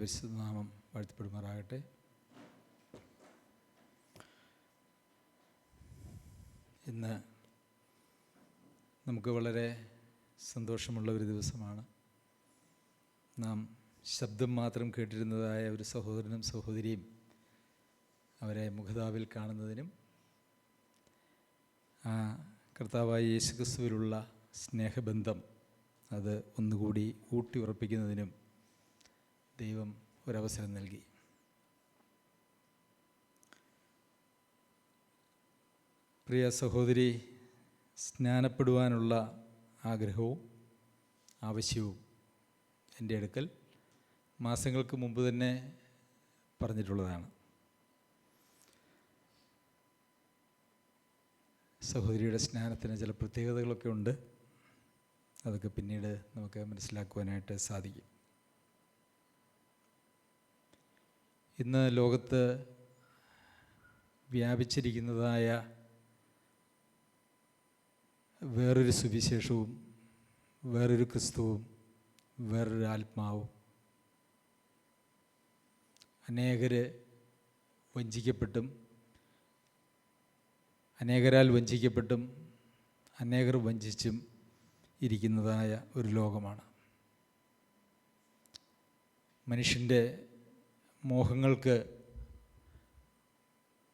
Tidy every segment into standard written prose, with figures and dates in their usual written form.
വിശുദ്ധനാമം വാഴ്ത്തപ്പെടുമാറാകട്ടെ. ഇന്ന് നമുക്ക് വളരെ സന്തോഷമുള്ള ഒരു ദിവസമാണ്. നാം ശബ്ദം മാത്രം കേട്ടിരുന്നതായ ഒരു സഹോദരനും സഹോദരിയും അവരെ മുഖതാവിൽ കാണുന്നതിനും ആ കർത്താവായ യേശുക്രിസ്തുവിലുള്ള സ്നേഹബന്ധം അത് ഒന്നുകൂടി ഊട്ടി ഉറപ്പിക്കുന്നതിനും ദൈവം ഒരവസരം നൽകി. പ്രിയ സഹോദരി സ്നാനപ്പെടുവാനുള്ള ആഗ്രഹവും ആവശ്യവും എൻ്റെ അടുക്കൽ മാസങ്ങൾക്ക് മുമ്പ് തന്നെ പറഞ്ഞിട്ടുള്ളതാണ്. സഹോദരിയുടെ സ്നാനത്തിന് ചില പ്രത്യേകതകളൊക്കെ ഉണ്ട്. അതൊക്കെ പിന്നീട് നമുക്ക് മനസ്സിലാക്കുവാനായിട്ട് സാധിക്കും. ഇന്ന് ലോകത്ത് വ്യാപിച്ചിരിക്കുന്നതായ വേറൊരു സുവിശേഷവും വേറൊരു ക്രിസ്തുവും വേറൊരു ആത്മാവും അനേകരാൽ വഞ്ചിക്കപ്പെട്ടും അനേകർ വഞ്ചിച്ചും ഇരിക്കുന്നതായ ഒരു ലോകമാണ്. മനുഷ്യൻ്റെ മോഹങ്ങൾക്ക്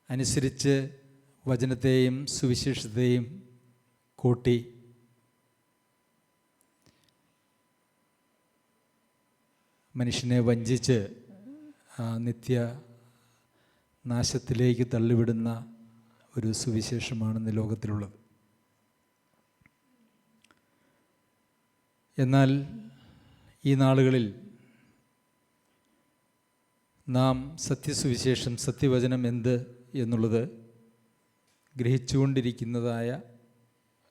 അനുസരിച്ച് വചനത്തെയും സുവിശേഷത്തെയും കൂട്ടി മനുഷ്യനെ വഞ്ചിച്ച് നിത്യ നാശത്തിലേക്ക് തള്ളിവിടുന്ന ഒരു സുവിശേഷമാണ് ഇന്ന് ലോകത്തിലുള്ളത്. എന്നാൽ ഈ നാളുകളിൽ നാം സത്യസുവിശേഷം, സത്യവചനം എന്ത് എന്നുള്ളത് ഗ്രഹിച്ചുകൊണ്ടിരിക്കുന്നതായ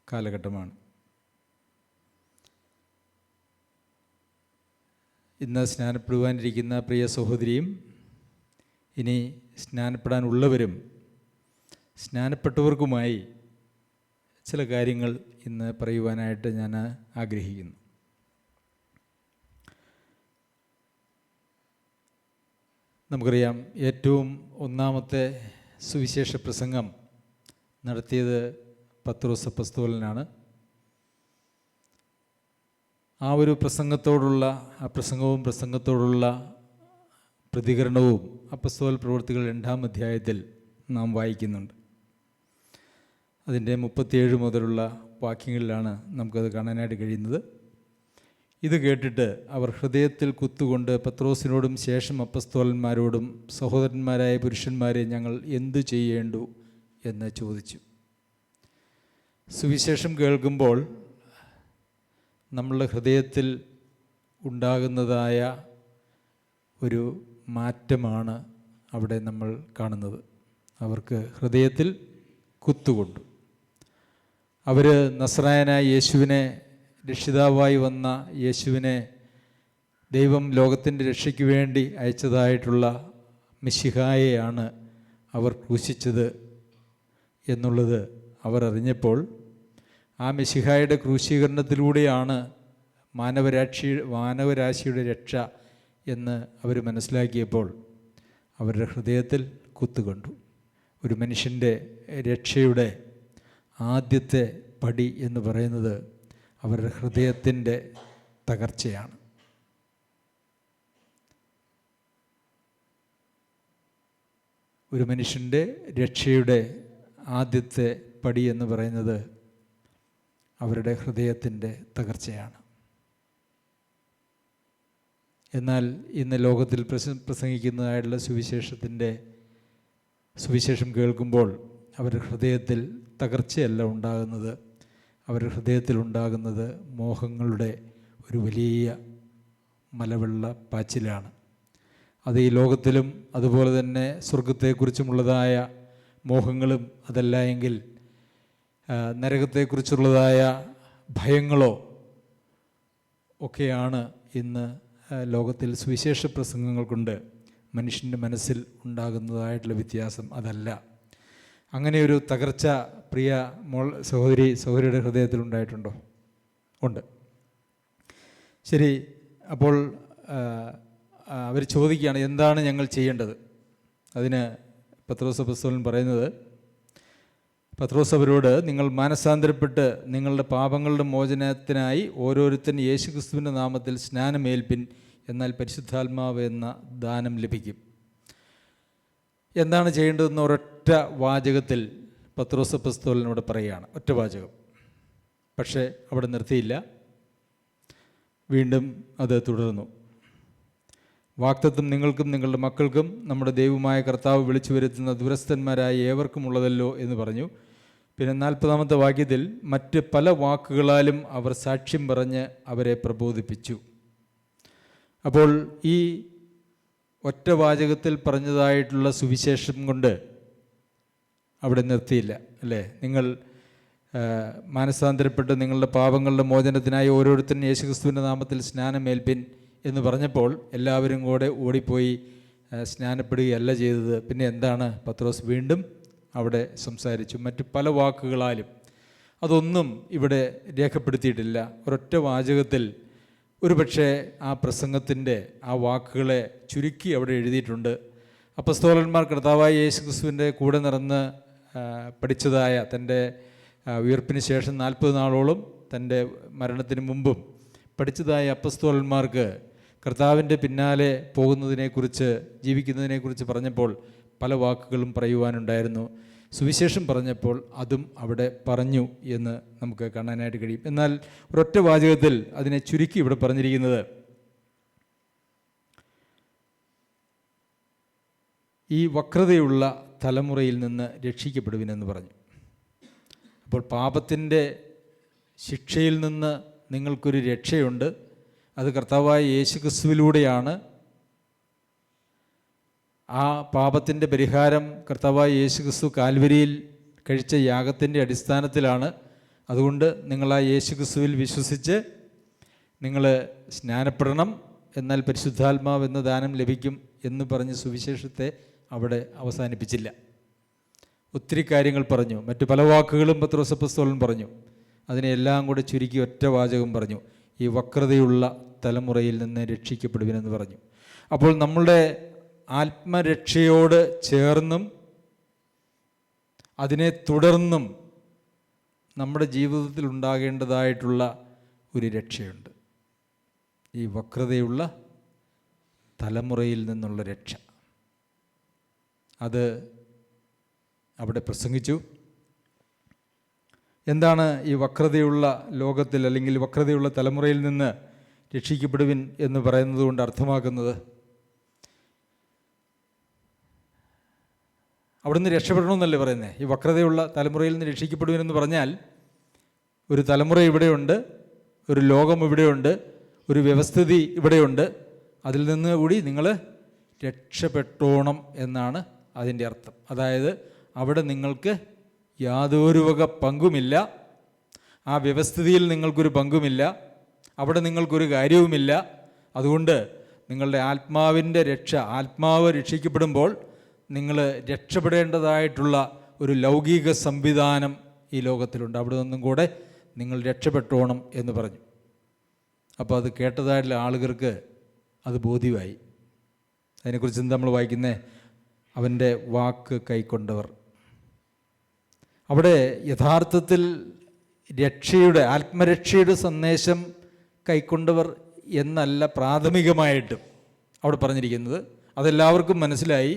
കാലഘട്ടമാണ്. ഇന്ന് സ്നാനപ്പെടുവാനിരിക്കുന്ന പ്രിയ സഹോദരിയും ഇനി സ്നാനപ്പെടാനുള്ളവരും സ്നാനപ്പെട്ടവർക്കുമായി ചില കാര്യങ്ങൾ ഇന്ന് പറയുവാനായിട്ട് ഞാൻ ആഗ്രഹിക്കുന്നു. നമുക്കറിയാം, ഏറ്റവും ഒന്നാമത്തെ സുവിശേഷ പ്രസംഗം നടത്തിയത് പത്രോസ് അപ്പസ്തോലനാണ്. ആ ഒരു പ്രസംഗത്തോടുള്ള പ്രതികരണവും അപ്പസ്തോല പ്രവൃത്തികൾ 2-ാം അധ്യായത്തിൽ നാം വായിക്കുന്നുണ്ട്. അതിൻ്റെ 37 മുതലുള്ള വാക്യങ്ങളിലാണ് നമുക്കത് കാണാനായിട്ട് കഴിയുന്നത്. ഇത് കേട്ടിട്ട് അവർ ഹൃദയത്തിൽ കുത്തുകൊണ്ട് പത്രോസിനോടും ശേഷം അപ്പസ്തോലന്മാരോടും, സഹോദരന്മാരായ പുരുഷന്മാരെ, ഞങ്ങൾ എന്തു ചെയ്യേണ്ടു എന്ന് ചോദിച്ചു. സുവിശേഷം കേൾക്കുമ്പോൾ നമ്മളുടെ ഹൃദയത്തിൽ ഉണ്ടാകുന്നതായ ഒരു മാറ്റമാണ് അവിടെ നമ്മൾ കാണുന്നത്. അവർക്ക് ഹൃദയത്തിൽ കുത്തുകൊണ്ടു. അവർ നസ്രായനായ യേശുവിനെ, രക്ഷിതാവായി വന്ന യേശുവിനെ, ദൈവം ലോകത്തിൻ്റെ രക്ഷയ്ക്ക് വേണ്ടി അയച്ചതായിട്ടുള്ള മിശിഹായെയാണ് അവർ ക്രൂശിച്ചത് എന്നുള്ളത് അവർ അറിഞ്ഞപ്പോൾ, ആ മിശിഹായുടെ ക്രൂശീകരണത്തിലൂടെയാണ് മാനവരാശിയുടെ രക്ഷ എന്ന് അവർ മനസ്സിലാക്കിയപ്പോൾ അവരുടെ ഹൃദയത്തിൽ കുത്തുകൊണ്ടു. ഒരു മനുഷ്യൻ്റെ രക്ഷയുടെ ആദ്യത്തെ പടി എന്ന് പറയുന്നത് അവരുടെ ഹൃദയത്തിൻ്റെ തകർച്ചയാണ്. ഒരു മനുഷ്യൻ്റെ രക്ഷയുടെ ആദ്യത്തെ പടി എന്ന് പറയുന്നത് അവരുടെ ഹൃദയത്തിൻ്റെ തകർച്ചയാണ്. എന്നാൽ ഇന്ന് ലോകത്തിൽ പ്രസംഗിക്കുന്നതായിട്ടുള്ള സുവിശേഷം കേൾക്കുമ്പോൾ അവരുടെ ഹൃദയത്തിൽ തകർച്ചയല്ല ഉണ്ടാകുന്നത്. അവരുടെ ഹൃദയത്തിലുണ്ടാകുന്നത് മോഹങ്ങളുടെ ഒരു വലിയ മലവെള്ള പാച്ചിലാണ്. അത് ഈ ലോകത്തിലും അതുപോലെ തന്നെ സ്വർഗത്തെക്കുറിച്ചുമുള്ളതായ മോഹങ്ങളും, അതല്ല എങ്കിൽ നരകത്തെക്കുറിച്ചുള്ളതായ ഭയങ്ങളോ ഒക്കെയാണ് ഇന്ന് ലോകത്തിൽ സുവിശേഷ പ്രസംഗങ്ങൾ കൊണ്ട് മനുഷ്യൻ്റെ മനസ്സിൽ ഉണ്ടാകുന്നതായിട്ടുള്ള വ്യത്യാസം. അതല്ല. അങ്ങനെ ഒരു തകർച്ച പ്രിയ സഹോദരിയുടെ ഹൃദയത്തിൽ ഉണ്ടായിട്ടുണ്ടോ? ഉണ്ട്. ശരി. അപ്പോൾ അവർ ചോദിക്കുകയാണ്, എന്താണ് ഞങ്ങൾ ചെയ്യേണ്ടത്? അതിന് പത്രോസ് അപ്പോസ്തലൻ പറയുന്നത്, പത്രോസ് അവരോട്, നിങ്ങൾ മാനസാന്തരപ്പെട്ട് നിങ്ങളുടെ പാപങ്ങളുടെ മോചനത്തിനായി ഓരോരുത്തൻ യേശുക്രിസ്തുവിൻ്റെ നാമത്തിൽ സ്നാനമേൽപ്പിൻ, എന്നാൽ പരിശുദ്ധാത്മാവ് എന്ന ദാനം ലഭിക്കും. എന്താണ് ചെയ്യേണ്ടതെന്ന് ഒരൊറ്റ വാചകത്തിൽ പത്രോസ് അപ്പോസ്തലനോട് പറയുകയാണ്, ഒറ്റ വാചകം. പക്ഷേ അവിടെ നിർത്തിയില്ല, വീണ്ടും അത് തുടർന്നു. വാഗ്ദത്തം നിങ്ങൾക്കും നിങ്ങളുടെ മക്കൾക്കും നമ്മുടെ ദൈവമായ കർത്താവ് വിളിച്ചു വരുത്തുന്ന ദുരസ്ഥന്മാരായ ഏവർക്കും ഉള്ളതല്ലോ എന്ന് പറഞ്ഞു. പിന്നെ 40-ാമത്തെ വാക്യത്തിൽ, മറ്റ് പല വാക്കുകളാലും അവർ സാക്ഷ്യം പറഞ്ഞ് അവരെ പ്രബോധിപ്പിച്ചു. അപ്പോൾ ഈ ഒറ്റ വാചകത്തിൽ പറഞ്ഞതായിട്ടുള്ള സുവിശേഷം കൊണ്ട് അവിടെ നിർത്തിയില്ല, അല്ലേ? നിങ്ങൾ മാനസാന്തരപ്പെട്ട് നിങ്ങളുടെ പാപങ്ങളുടെ മോചനത്തിനായി ഓരോരുത്തരും യേശുക്രിസ്തുവിൻ്റെ നാമത്തിൽ സ്നാനമേൽപ്പിൻ എന്ന് പറഞ്ഞപ്പോൾ എല്ലാവരും കൂടെ ഓടിപ്പോയി സ്നാനപ്പെടുകയല്ല ചെയ്തത്. പിന്നെ എന്താണ് പത്രോസ് വീണ്ടും അവിടെ സംസാരിച്ചു, മറ്റു പല വാക്കുകളാലും. അതൊന്നും ഇവിടെ രേഖപ്പെടുത്തിയിട്ടില്ല. ഒരൊറ്റ വാചകത്തിൽ ഒരുപക്ഷെ ആ പ്രസംഗത്തിൻ്റെ ആ വാക്കുകളെ ചുരുക്കി അവിടെ എഴുതിയിട്ടുണ്ട്. അപ്പോസ്തലന്മാർ കർത്താവായ യേശുക്രിസ്തുവിൻ്റെ കൂടെ നടന്ന് പഠിച്ചതായ, തൻ്റെ ഉയർപ്പിന് ശേഷം 40 നാളോളം തൻ്റെ മരണത്തിന് മുമ്പും പഠിച്ചതായ അപ്പോസ്തലന്മാർക്ക് കർത്താവിൻ്റെ പിന്നാലെ പോകുന്നതിനെക്കുറിച്ച്, ജീവിക്കുന്നതിനെക്കുറിച്ച് പറഞ്ഞപ്പോൾ പല വാക്കുകളും പറയുവാനുണ്ടായിരുന്നു. സുവിശേഷം പറഞ്ഞപ്പോൾ അതും അവിടെ പറഞ്ഞു എന്ന് നമുക്ക് കാണാനായിട്ട് കഴിയും. എന്നാൽ ഒരൊറ്റ വാചകത്തിൽ അതിനെ ചുരുക്കി ഇവിടെ പറഞ്ഞിരിക്കുന്നത്, ഈ വക്രതയുള്ള തലമുറയിൽ നിന്ന് രക്ഷിക്കപ്പെടുവിനെന്ന് പറഞ്ഞു. അപ്പോൾ പാപത്തിൻ്റെ ശിക്ഷയിൽ നിന്ന് നിങ്ങൾക്കൊരു രക്ഷയുണ്ട്. അത് കർത്താവായ യേശുക്രിസ്തുവിലൂടെയാണ്. ആ പാപത്തിൻ്റെ പരിഹാരം കർത്താവായ യേശുക്രിസ്തു കാൽവരിയിൽ കഴിച്ച യാഗത്തിൻ്റെ അടിസ്ഥാനത്തിലാണ്. അതുകൊണ്ട് നിങ്ങൾ ആ യേശുക്രിസ്തുവിൽ വിശ്വസിച്ച് നിങ്ങൾ സ്നാനപ്പെടണം, എന്നാൽ പരിശുദ്ധാത്മാവ് എന്ന ദാനം ലഭിക്കും എന്ന് പറഞ്ഞ് സുവിശേഷത്തെ അവിടെ അവസാനിപ്പിച്ചില്ല. ഒത്തിരി കാര്യങ്ങൾ പറഞ്ഞു, മറ്റു പല വാക്കുകളും പത്രോസ് അപ്പോസ്തലൻ പറഞ്ഞു. അതിനെല്ലാം കൂടെ ചുരുക്കി ഒറ്റ വാചകം പറഞ്ഞു, ഈ വക്രതയുള്ള തലമുറയിൽ നിന്ന് രക്ഷിക്കപ്പെടുവിനെന്ന് പറഞ്ഞു. അപ്പോൾ നമ്മളുടെ ആത്മരക്ഷയോട് ചേർന്നും അതിനെ തുടർന്നും നമ്മുടെ ജീവിതത്തിൽ ഉണ്ടാകേണ്ടതായിട്ടുള്ള ഒരു രക്ഷയുണ്ട്. ഈ വക്രതയുള്ള തലമുറയിൽ നിന്നുള്ള രക്ഷ, അത് അവിടെ പ്രസംഗിച്ചു. എന്താണ് ഈ വക്രതയുള്ള ലോകത്തിൽ അല്ലെങ്കിൽ വക്രതയുള്ള തലമുറയിൽ നിന്ന് രക്ഷിക്കപ്പെടുവിൻ എന്ന് പറയുന്നത് കൊണ്ട് അർത്ഥമാക്കുന്നത്? അവിടുന്ന് രക്ഷപ്പെടണമെന്നല്ലേ പറയുന്നത്? ഈ വക്രതയുള്ള തലമുറയിൽ നിന്ന് രക്ഷിക്കപ്പെടുവിനെന്ന് പറഞ്ഞാൽ, ഒരു തലമുറ ഇവിടെയുണ്ട്, ഒരു ലോകം ഇവിടെയുണ്ട്, ഒരു വ്യവസ്ഥിതി ഇവിടെയുണ്ട്. അതിൽ നിന്ന് കൂടി നിങ്ങൾ രക്ഷപ്പെട്ടോണം എന്നാണ് അതിൻ്റെ അർത്ഥം. അതായത് അവിടെ നിങ്ങൾക്ക് യാതൊരു വക പങ്കുമില്ല, ആ വ്യവസ്ഥിതിയിൽ നിങ്ങൾക്കൊരു പങ്കുമില്ല, അവിടെ നിങ്ങൾക്കൊരു കാര്യവുമില്ല. അതുകൊണ്ട് നിങ്ങളുടെ ആത്മാവിൻ്റെ രക്ഷ, ആത്മാവ് രക്ഷിക്കപ്പെടുമ്പോൾ നിങ്ങൾ രക്ഷപ്പെടേണ്ടതായിട്ടുള്ള ഒരു ലൗകിക സംവിധാനം ഈ ലോകത്തിലുണ്ട്. അവിടെ നിന്നും കൂടെ നിങ്ങൾ രക്ഷപ്പെട്ടോണം എന്ന് പറഞ്ഞു. അപ്പോൾ അത് കേട്ടതായിട്ടുള്ള ആളുകൾക്ക് അത് ബോധ്യമായി. അതിനെക്കുറിച്ച് എന്താ നമ്മൾ വായിക്കുന്നത്? അവൻ്റെ വാക്ക് കൈക്കൊണ്ടവർ. അവിടെ യഥാർത്ഥത്തിൽ രക്ഷയുടെ, ആത്മരക്ഷയുടെ സന്ദേശം കൈക്കൊണ്ടവർ എന്നല്ല പ്രാഥമികമായിട്ടും അവിടെ പറഞ്ഞിരിക്കുന്നത്. അതെല്ലാവർക്കും മനസ്സിലായി.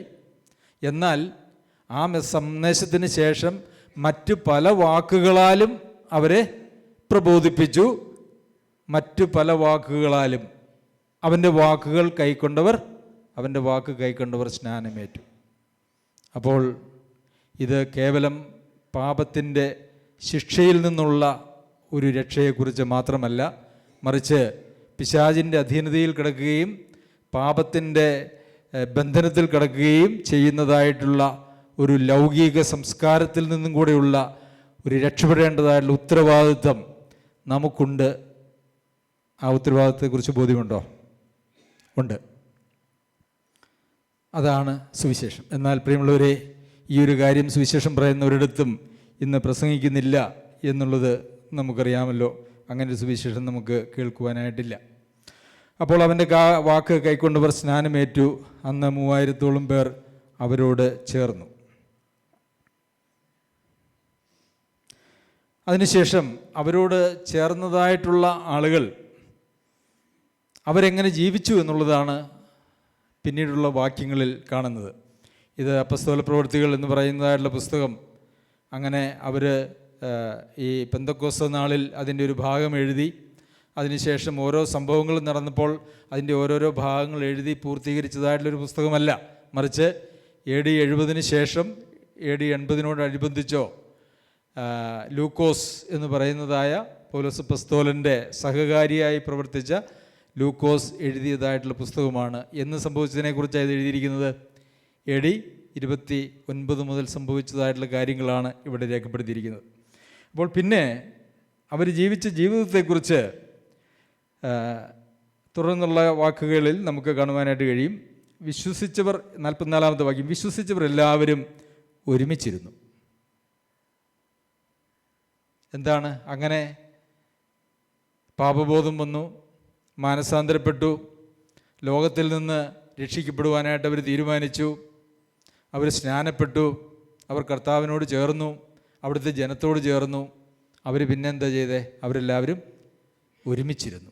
എന്നാൽ ആ സന്ദേശത്തിന് ശേഷം മറ്റു പല വാക്കുകളാലും അവരെ പ്രബോധിപ്പിച്ചു. മറ്റു പല വാക്കുകളാലും അവൻ്റെ വാക്കുകൾ കൈക്കൊണ്ടവർ, അവൻ്റെ വാക്ക് കൈക്കൊണ്ടവർ സ്നാനമേറ്റു. അപ്പോൾ ഇത് കേവലം പാപത്തിൻ്റെ ശിക്ഷയിൽ നിന്നുള്ള ഒരു രക്ഷയെക്കുറിച്ച് മാത്രമല്ല, മറിച്ച് പിശാചിൻ്റെ അധീനതയിൽ കിടക്കുകയും പാപത്തിൻ്റെ ബന്ധനത്തിൽ കിടക്കുകയും ചെയ്യുന്നതായിട്ടുള്ള ഒരു ലൗകിക സംസ്കാരത്തിൽ നിന്നും കൂടെയുള്ള ഒരു രക്ഷപ്പെടേണ്ടതായിട്ടുള്ള ഉത്തരവാദിത്വം നമുക്കുണ്ട്. ആ ഉത്തരവാദിത്വത്തെക്കുറിച്ച് ബോധ്യമുണ്ടോ? ഉണ്ട്. അതാണ് സുവിശേഷം. എന്നാൽ പ്രിയമുള്ളവരെ, ഈ ഒരു കാര്യം സുവിശേഷം പറയുന്നവരിടത്തും ഇന്ന് പ്രസംഗിക്കുന്നില്ല എന്നുള്ളത് നമുക്കറിയാമല്ലോ. അങ്ങനെ ഒരു സുവിശേഷം നമുക്ക് കേൾക്കുവാനായിട്ടില്ല. അപ്പോൾ അവൻ്റെ വാക്ക് കൈക്കൊണ്ടവർ സ്നാനമേറ്റു. അന്ന് 3000-ഓളം പേർ അവരോട് ചേർന്നു. അതിനുശേഷം അവരോട് ചേർന്നതായിട്ടുള്ള ആളുകൾ അവരെങ്ങനെ ജീവിച്ചു എന്നുള്ളതാണ് പിന്നീടുള്ള വാക്യങ്ങളിൽ കാണുന്നത്. ഇത് അപ്പസ്തോല പ്രവൃത്തികൾ എന്ന് പറയുന്നതായിട്ടുള്ള പുസ്തകം. അങ്ങനെ അവർ ഈ പെന്തക്കോസ്ത് നാളിൽ അതിൻ്റെ ഒരു ഭാഗം എഴുതി, അതിനുശേഷം ഓരോ സംഭവങ്ങളും നടന്നപ്പോൾ അതിൻ്റെ ഓരോരോ ഭാഗങ്ങൾ എഴുതി പൂർത്തീകരിച്ചതായിട്ടുള്ളൊരു പുസ്തകമല്ല. മറിച്ച് AD 70 ശേഷം AD 80-നോടനുബന്ധിച്ചോ ലൂക്കോസ് എന്ന് പറയുന്നതായ പൗലോസ് അപ്പോസ്തലൻ്റെ സഹകാരിയായി പ്രവർത്തിച്ച ലൂക്കോസ് എഴുതിയതായിട്ടുള്ള പുസ്തകമാണ്. എന്ന് സംഭവിച്ചതിനെക്കുറിച്ചാണ് ഇത് എഴുതിയിരിക്കുന്നത്. AD 29 മുതൽ സംഭവിച്ചതായിട്ടുള്ള കാര്യങ്ങളാണ് ഇവിടെ രേഖപ്പെടുത്തിയിരിക്കുന്നത്. അപ്പോൾ പിന്നെ അവർ ജീവിച്ച ജീവിതത്തെക്കുറിച്ച് തുടർന്നുള്ള വാക്കുകളിൽ നമുക്ക് കാണുവാനായിട്ട് കഴിയും. വിശ്വസിച്ചവർ, 44-ാമത്തെ വാക്യം, വിശ്വസിച്ചവർ എല്ലാവരും ഒരുമിച്ചിരുന്നു. എന്താണ് അങ്ങനെ? പാപബോധം വന്നു, മാനസാന്തരപ്പെട്ടു, ലോകത്തിൽ നിന്ന് രക്ഷിക്കപ്പെടുവാനായിട്ട് അവർ തീരുമാനിച്ചു, അവർ സ്നാനപ്പെട്ടു, അവർ കർത്താവിനോട് ചേർന്നു, അവിടുത്തെ ജനത്തോട് ചേർന്നു. അവർ പിന്നെന്താ ചെയ്തേ? അവരെല്ലാവരും ഒരുമിച്ചിരുന്നു.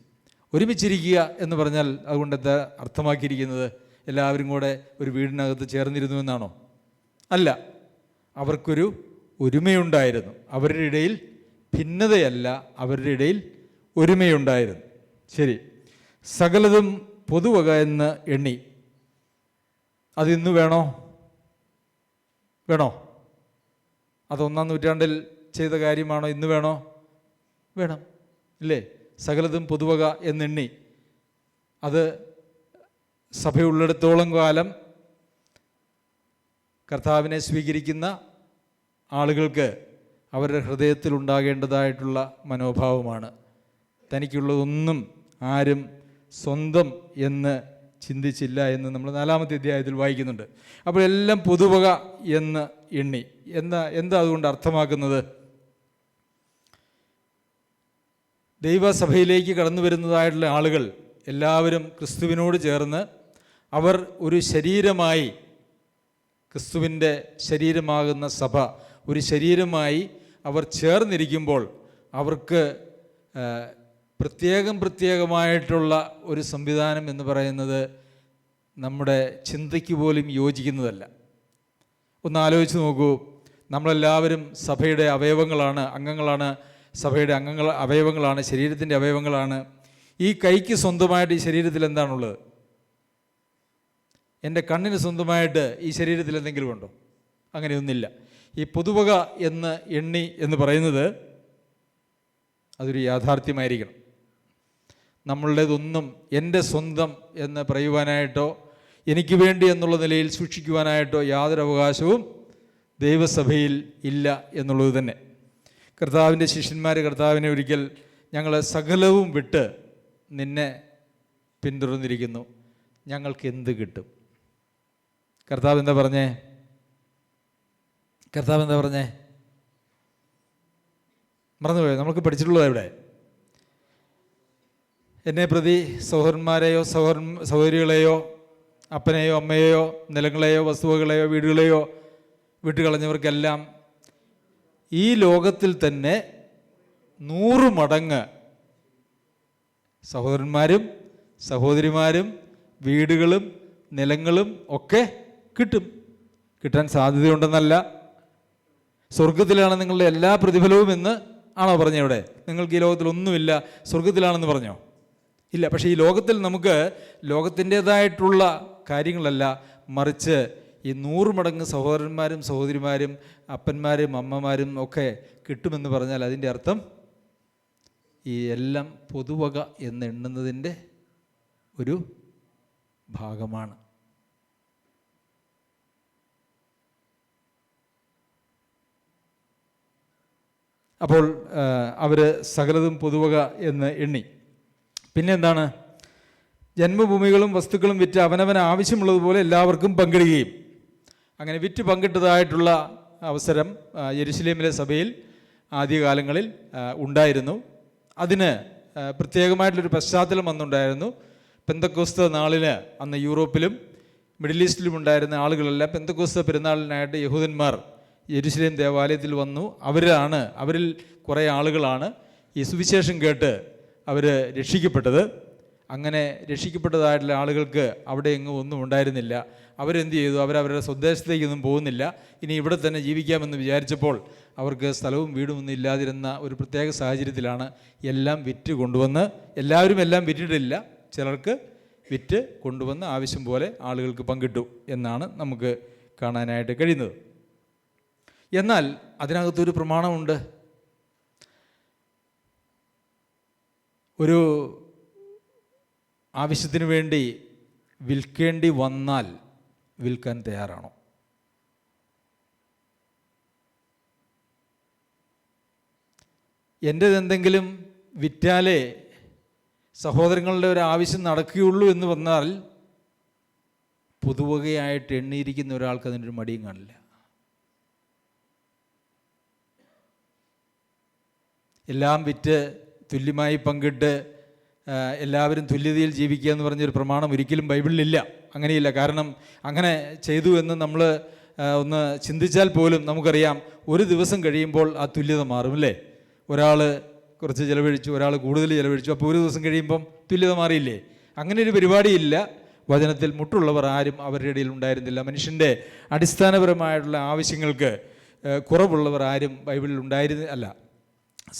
ഒരുമിച്ചിരിക്കുക എന്ന് പറഞ്ഞാൽ അതുകൊണ്ട് എന്താ അർത്ഥമാക്കിയിരിക്കുന്നത്? എല്ലാവരും കൂടെ ഒരു വീടിനകത്ത് ചേർന്നിരുന്നു എന്നാണോ? അല്ല, അവർക്കൊരു ഒരുമയുണ്ടായിരുന്നു. അവരുടെ ഇടയിൽ ഭിന്നതയല്ല, അവരുടെ ഇടയിൽ ഒരുമയുണ്ടായിരുന്നു. ശരി, സകലതും പൊതുവക എന്ന് എണ്ണി. അതിന്ന് വേണോ? അത് 1-ാം നൂറ്റാണ്ടിൽ ചെയ്ത കാര്യമാണോ? ഇന്ന് വേണോ? വേണം, ഇല്ലേ? സകലതും പൊതുവക എന്നെണ്ണി. അത് സഭയുള്ളിടത്തോളം കാലം കർത്താവിനെ സ്വീകരിക്കുന്ന ആളുകൾക്ക് അവരുടെ ഹൃദയത്തിൽ ഉണ്ടാകേണ്ടതായിട്ടുള്ള മനോഭാവമാണ്. തനിക്കുള്ളതൊന്നും ആരും സ്വന്തം എന്ന് ചിന്തിച്ചില്ല എന്ന് നമ്മൾ 4-ാമത്തെ അധ്യായത്തിൽ വായിക്കുന്നുണ്ട്. അപ്പോൾ എല്ലാം പൊതുവക എന്ന് എണ്ണി. എന്താ അതുകൊണ്ട് അർത്ഥമാക്കുന്നത്? ദൈവസഭയിലേക്ക് കടന്നു വരുന്നതായിട്ടുള്ള ആളുകൾ എല്ലാവരും ക്രിസ്തുവിനോട് ചേർന്ന് അവർ ഒരു ശരീരമായി, ക്രിസ്തുവിൻ്റെ ശരീരമാകുന്ന സഭ ഒരു ശരീരമായി അവർ ചേർന്നിരിക്കുമ്പോൾ അവർക്ക് പ്രത്യേകമായിട്ടുള്ള ഒരു സംവിധാനം എന്ന് പറയുന്നത് നമ്മുടെ ചിന്തയ്ക്ക് പോലും യോജിക്കുന്നതല്ല. ഒന്ന് ആലോചിച്ച് നോക്കൂ. നമ്മളെല്ലാവരും സഭയുടെ അവയവങ്ങളാണ്, അംഗങ്ങളാണ്. സഭയുടെ അവയവങ്ങളാണ്, ശരീരത്തിൻ്റെ അവയവങ്ങളാണ്. ഈ കൈക്ക് സ്വന്തമായിട്ട് ഈ ശരീരത്തിൽ എന്താണുള്ളത്? എൻ്റെ കണ്ണിന് സ്വന്തമായിട്ട് ഈ ശരീരത്തിൽ എന്തെങ്കിലും ഉണ്ടോ? അങ്ങനെയൊന്നില്ല. ഈ പൊതുവക എന്ന് എണ്ണി എന്ന് പറയുന്നത് അതൊരു യാഥാർത്ഥ്യമായിരിക്കണം. നമ്മളുടേതൊന്നും എൻ്റെ സ്വന്തം എന്ന് പറയുവാനായിട്ടോ എനിക്ക് വേണ്ടി എന്നുള്ള നിലയിൽ സൂക്ഷിക്കുവാനായിട്ടോ യാതൊരു അവകാശവും ദൈവസഭയിൽ ഇല്ല എന്നുള്ളത് തന്നെ. കർത്താവിൻ്റെ ശിഷ്യന്മാർ കർത്താവിനെ ഒരിക്കൽ, ഞങ്ങൾ സകലവും വിട്ട് നിന്നെ പിന്തുടർന്നിരിക്കുന്നു, ഞങ്ങൾക്ക് എന്ത് കിട്ടും? കർത്താവ് എന്താ പറഞ്ഞേ? മറന്നുപോയോ? നമുക്ക് പഠിച്ചിട്ടുള്ളത് എവിടെ? എന്നെ പ്രതി സഹോദരന്മാരെയോ സഹോദരികളെയോ അപ്പനെയോ അമ്മയെയോ നിലങ്ങളെയോ വസ്തുവകളെയോ വീടുകളെയോ വിട്ടുകളഞ്ഞവർക്കെല്ലാം ഈ ലോകത്തിൽ തന്നെ 100 മടങ്ങ് സഹോദരന്മാരും സഹോദരിമാരും വീടുകളും നിലങ്ങളും ഒക്കെ കിട്ടാൻ സാധ്യതയുണ്ടെന്നല്ല. സ്വർഗത്തിലാണ് നിങ്ങളുടെ എല്ലാ പ്രതിഫലവും എന്ന് ആണോ പറഞ്ഞത്? ഇവിടെ നിങ്ങൾക്ക് ഈ ലോകത്തിലൊന്നുമില്ല, സ്വർഗത്തിലാണെന്ന് പറഞ്ഞോ? ഇല്ല. പക്ഷേ ഈ ലോകത്തിൽ നമുക്ക് ലോകത്തിൻ്റേതായിട്ടുള്ള കാര്യങ്ങളല്ല, മറിച്ച് ഈ 100 മടങ്ങ് സഹോദരന്മാരും സഹോദരിമാരും അപ്പന്മാരും അമ്മമാരും ഒക്കെ കിട്ടുമെന്ന് പറഞ്ഞാൽ അതിൻ്റെ അർത്ഥം ഈ എല്ലാം പൊതുവക എന്നെണ്ണുന്നതിൻ്റെ ഒരു ഭാഗമാണ്. അപ്പോൾ അവർ സകലതും പൊതുവക എന്ന് എണ്ണി. പിന്നെ എന്താണ്? ജന്മഭൂമികളും വസ്തുക്കളും വിറ്റ് അവനവന് ആവശ്യമുള്ളതുപോലെ എല്ലാവർക്കും പങ്കിടുകയും. അങ്ങനെ വിറ്റ് പങ്കിട്ടതായിട്ടുള്ള അവസരം യെരുശലേമിലെ സഭയിൽ ആദ്യകാലങ്ങളിൽ ഉണ്ടായിരുന്നു. അതിന് പ്രത്യേകമായിട്ടുള്ളൊരു പശ്ചാത്തലം വന്നുണ്ടായിരുന്നു. പെന്തക്കോസ്ത നാളിന് അന്ന് യൂറോപ്പിലും മിഡിൽ ഈസ്റ്റിലും ഉണ്ടായിരുന്ന ആളുകളെല്ലാം പെന്തക്കോസ്ത പെരുന്നാളിനായിട്ട് യഹൂദന്മാർ യെരുശലേം ദേവാലയത്തിൽ വന്നു. അവരിൽ കുറേ ആളുകളാണ് ഈ സുവിശേഷം കേട്ട് അവർ രക്ഷിക്കപ്പെട്ടത്. അങ്ങനെ രക്ഷിക്കപ്പെട്ടതായിട്ടുള്ള ആളുകൾക്ക് അവിടെ എങ്ങും ഒന്നും ഉണ്ടായിരുന്നില്ല. അവരെന്ത് ചെയ്തു? അവരവരുടെ സ്വദേശത്തേക്കൊന്നും പോകുന്നില്ല. ഇനി ഇവിടെ തന്നെ ജീവിക്കാമെന്ന് വിചാരിച്ചപ്പോൾ അവർക്ക് സ്ഥലവും വീടും ഒന്നും ഇല്ലാതിരുന്ന ഒരു പ്രത്യേക സാഹചര്യത്തിലാണ് എല്ലാം വിറ്റ് കൊണ്ടുവന്ന്, എല്ലാവരും എല്ലാം വിറ്റിട്ടില്ല, ചിലർക്ക് വിറ്റ് കൊണ്ടുവന്ന് ആവശ്യം പോലെ ആളുകൾക്ക് പങ്കിട്ടു എന്നാണ് നമുക്ക് കാണാനായിട്ട് കഴിയുന്നത്. എന്നാൽ അതിനകത്തൊരു പ്രമാണമുണ്ട്. ഒരു ആവശ്യത്തിന് വേണ്ടി വിൽക്കേണ്ടി വന്നാൽ വിൽക്കാൻ തയ്യാറാണോ? എൻ്റെതെന്തെങ്കിലും വിറ്റാലേ സഹോദരങ്ങളുടെ ഒരു ആവശ്യം നടക്കുകയുള്ളൂ എന്ന് വന്നാൽ പൊതുവകയായിട്ട് എണ്ണിയിരിക്കുന്ന ഒരാൾക്ക് അതിനൊരു മടിയും കാണില്ല. എല്ലാം വിറ്റ് തുല്യമായി പങ്കിട്ട് എല്ലാവരും തുല്യതയിൽ ജീവിക്കുക എന്ന് പറഞ്ഞൊരു പ്രമാണം ഒരിക്കലും ബൈബിളിലില്ല. അങ്ങനെയില്ല. കാരണം അങ്ങനെ ചെയ്തു എന്ന് നമ്മൾ ഒന്ന് ചിന്തിച്ചാൽ പോലും നമുക്കറിയാം, ഒരു ദിവസം കഴിയുമ്പോൾ ആ തുല്യത മാറും, അല്ലേ? ഒരാൾ കുറച്ച് ചിലവഴിച്ചു, ഒരാൾ കൂടുതൽ ചിലവഴിച്ചു, അപ്പോൾ ഒരു ദിവസം കഴിയുമ്പം തുല്യത മാറിയില്ലേ? അങ്ങനെ ഒരു പരിപാടിയില്ല വചനത്തിൽ. മുട്ടുള്ളവർ ആരും അവരുടെ ഇടയിൽ ഉണ്ടായിരുന്നില്ല. മനുഷ്യൻ്റെ അടിസ്ഥാനപരമായിട്ടുള്ള ആവശ്യങ്ങൾക്ക് കുറവുള്ളവർ ആരും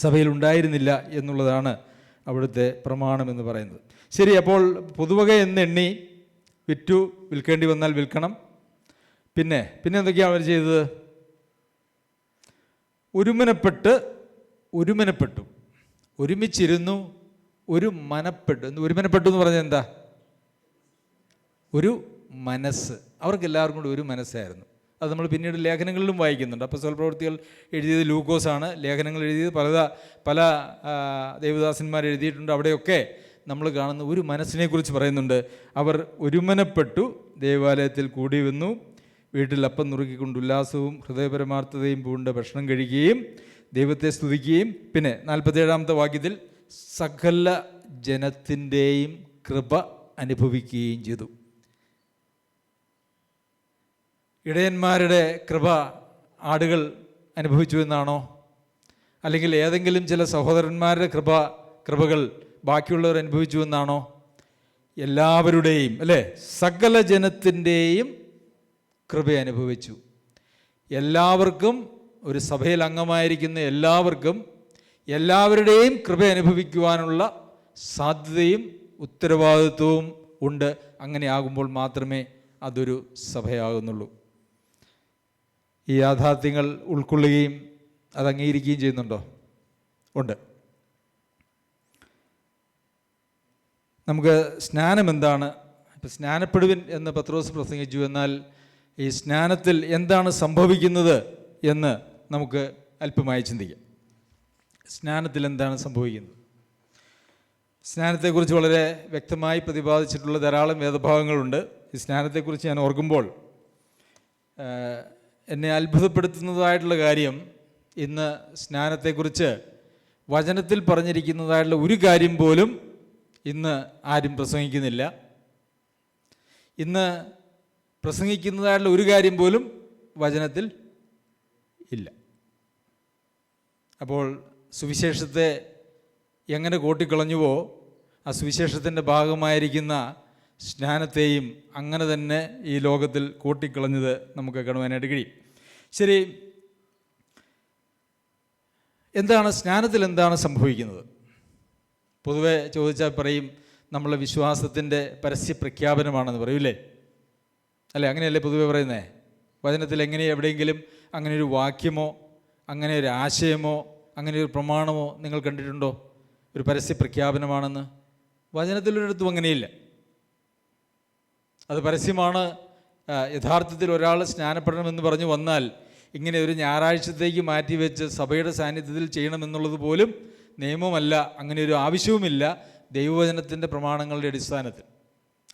സഭയിൽ ഉണ്ടായിരുന്നില്ല എന്നുള്ളതാണ് അവിടുത്തെ പ്രമാണം എന്ന് പറയുന്നത്. ശരി, അപ്പോൾ പൊതുവക എന്നെണ്ണി വിറ്റു, വിൽക്കേണ്ടി വന്നാൽ വിൽക്കണം. പിന്നെ എന്തൊക്കെയാണ് അവർ ചെയ്തത്? ഒരുമനപ്പെട്ടു, ഒരുമിച്ചിരുന്നു, ഒരുമനപ്പെട്ടു എന്ന് പറഞ്ഞാൽ എന്താ? ഒരു മനസ്സ്. അവർക്കെല്ലാവർക്കും കൂടി ഒരു മനസ്സായിരുന്നു. അത് നമ്മൾ പിന്നീട് ലേഖനങ്ങളിലും വായിക്കുന്നുണ്ട്. അപ്പോസ്തല പ്രവൃത്തികൾ എഴുതിയത് ലൂക്കോസാണ്, ലേഖനങ്ങൾ എഴുതിയത് പല ദേവദാസന്മാർ എഴുതിയിട്ടുണ്ട്. അവിടെയൊക്കെ നമ്മൾ കാണുന്ന ഒരു മനസ്സിനെക്കുറിച്ച് പറയുന്നുണ്ട്. അവർ ഒരുമനപ്പെട്ടു ദേവാലയത്തിൽ കൂടി വന്നു, വീട്ടിൽ അപ്പം നുറുക്കിക്കൊണ്ട് ഉല്ലാസവും ഹൃദയപരമാർത്ഥതയും പൂണ്ട ഭക്ഷണം കഴിക്കുകയും ദൈവത്തെ സ്തുതിക്കുകയും, പിന്നെ 47-ാമത്തെ വാക്യത്തിൽ സകല ജനത്തിൻ്റെയും കൃപ അനുഭവിക്കുകയും ചെയ്തു. ഇടയന്മാരുടെ കൃപ ആടുകൾ അനുഭവിച്ചു എന്നാണോ? അല്ലെങ്കിൽ ഏതെങ്കിലും ചില സഹോദരന്മാരുടെ കൃപകൾ ബാക്കിയുള്ളവർ അനുഭവിച്ചു എന്നാണോ? എല്ലാവരുടെയും, അല്ലേ? സകല ജനത്തിൻ്റെയും കൃപ അനുഭവിച്ചു. എല്ലാവർക്കും, ഒരു സഭയിൽ അംഗമായിരിക്കുന്ന എല്ലാവരുടെയും കൃപ അനുഭവിക്കുവാനുള്ള സാധ്യതയും ഉത്തരവാദിത്വവും ഉണ്ട്. അങ്ങനെ ആകുമ്പോൾ മാത്രമേ അതൊരു സഭയാകുന്നുള്ളൂ. ഈ യാഥാർത്ഥ്യങ്ങൾ ഉൾക്കൊള്ളുകയും അത് അംഗീകരിക്കുകയും ചെയ്യുന്നുണ്ടോ? ഉണ്ട്. നമുക്ക് സ്നാനം എന്താണ്? ഇപ്പം സ്നാനപ്പെടുവിൻ എന്ന് പത്രോസ് പ്രസംഗിച്ചു. എന്നാൽ ഈ സ്നാനത്തിൽ എന്താണ് സംഭവിക്കുന്നത് എന്ന് നമുക്ക് അല്പമായി ചിന്തിക്കാം. സ്നാനത്തിൽ എന്താണ് സംഭവിക്കുന്നത്? സ്നാനത്തെക്കുറിച്ച് വളരെ വ്യക്തമായി പ്രതിപാദിച്ചിട്ടുള്ള ധാരാളം വേദഭാഗങ്ങളുണ്ട്. ഈ സ്നാനത്തെക്കുറിച്ച് ഞാൻ ഓർക്കുമ്പോൾ എന്നെ അത്ഭുതപ്പെടുത്തുന്നതായിട്ടുള്ള കാര്യം, ഇന്ന് സ്നാനത്തെക്കുറിച്ച് വചനത്തിൽ പറഞ്ഞിരിക്കുന്നതായിട്ടുള്ള ഒരു കാര്യം പോലും ഇന്ന് ആരും പ്രസംഗിക്കുന്നില്ല. ഇന്ന് പ്രസംഗിക്കുന്നതായിട്ടുള്ള ഒരു കാര്യം പോലും വചനത്തിൽ ഇല്ല. അപ്പോൾ സുവിശേഷത്തെ എങ്ങനെ കൂട്ടിക്കളഞ്ഞുവോ, ആ സുവിശേഷത്തിൻ്റെ ഭാഗമായിരിക്കുന്ന സ്നാനത്തെയും അങ്ങനെ തന്നെ ഈ ലോകത്തിൽ കൂട്ടിക്കളഞ്ഞത് നമുക്ക് കാണുവാനായിട്ട് കഴിയും. ശരി, എന്താണ് സ്നാനത്തിൽ എന്താണ് സംഭവിക്കുന്നത്? പൊതുവെ ചോദിച്ചാൽ പറയും, നമ്മളെ വിശ്വാസത്തിൻ്റെ പരസ്യ പ്രഖ്യാപനമാണെന്ന് പറയൂലേ, അല്ലേ? അങ്ങനെയല്ലേ പൊതുവെ പറയുന്നേ? വചനത്തിൽ എവിടെയെങ്കിലും അങ്ങനെ ഒരു വാക്യമോ അങ്ങനെ ഒരു ആശയമോ അങ്ങനെ ഒരു പ്രമാണമോ നിങ്ങൾ കണ്ടിട്ടുണ്ടോ? ഒരു പരസ്യ പ്രഖ്യാപനമാണെന്ന് വചനത്തിലൊരിടത്തും അങ്ങനെയില്ല. അത് പരസ്യമാണ്. യഥാർത്ഥത്തിൽ ഒരാൾ സ്നാനപ്പെടണമെന്ന് പറഞ്ഞു വന്നാൽ ഇങ്ങനെ ഒരു ഞായറാഴ്ചത്തേക്ക് മാറ്റിവെച്ച് സഭയുടെ സാന്നിധ്യത്തിൽ ചെയ്യണമെന്നുള്ളത് പോലും നിയമമല്ല. അങ്ങനെ ഒരു ആവശ്യവുമില്ല ദൈവവചനത്തിൻ്റെ പ്രമാണങ്ങളുടെ അടിസ്ഥാനത്തിൽ.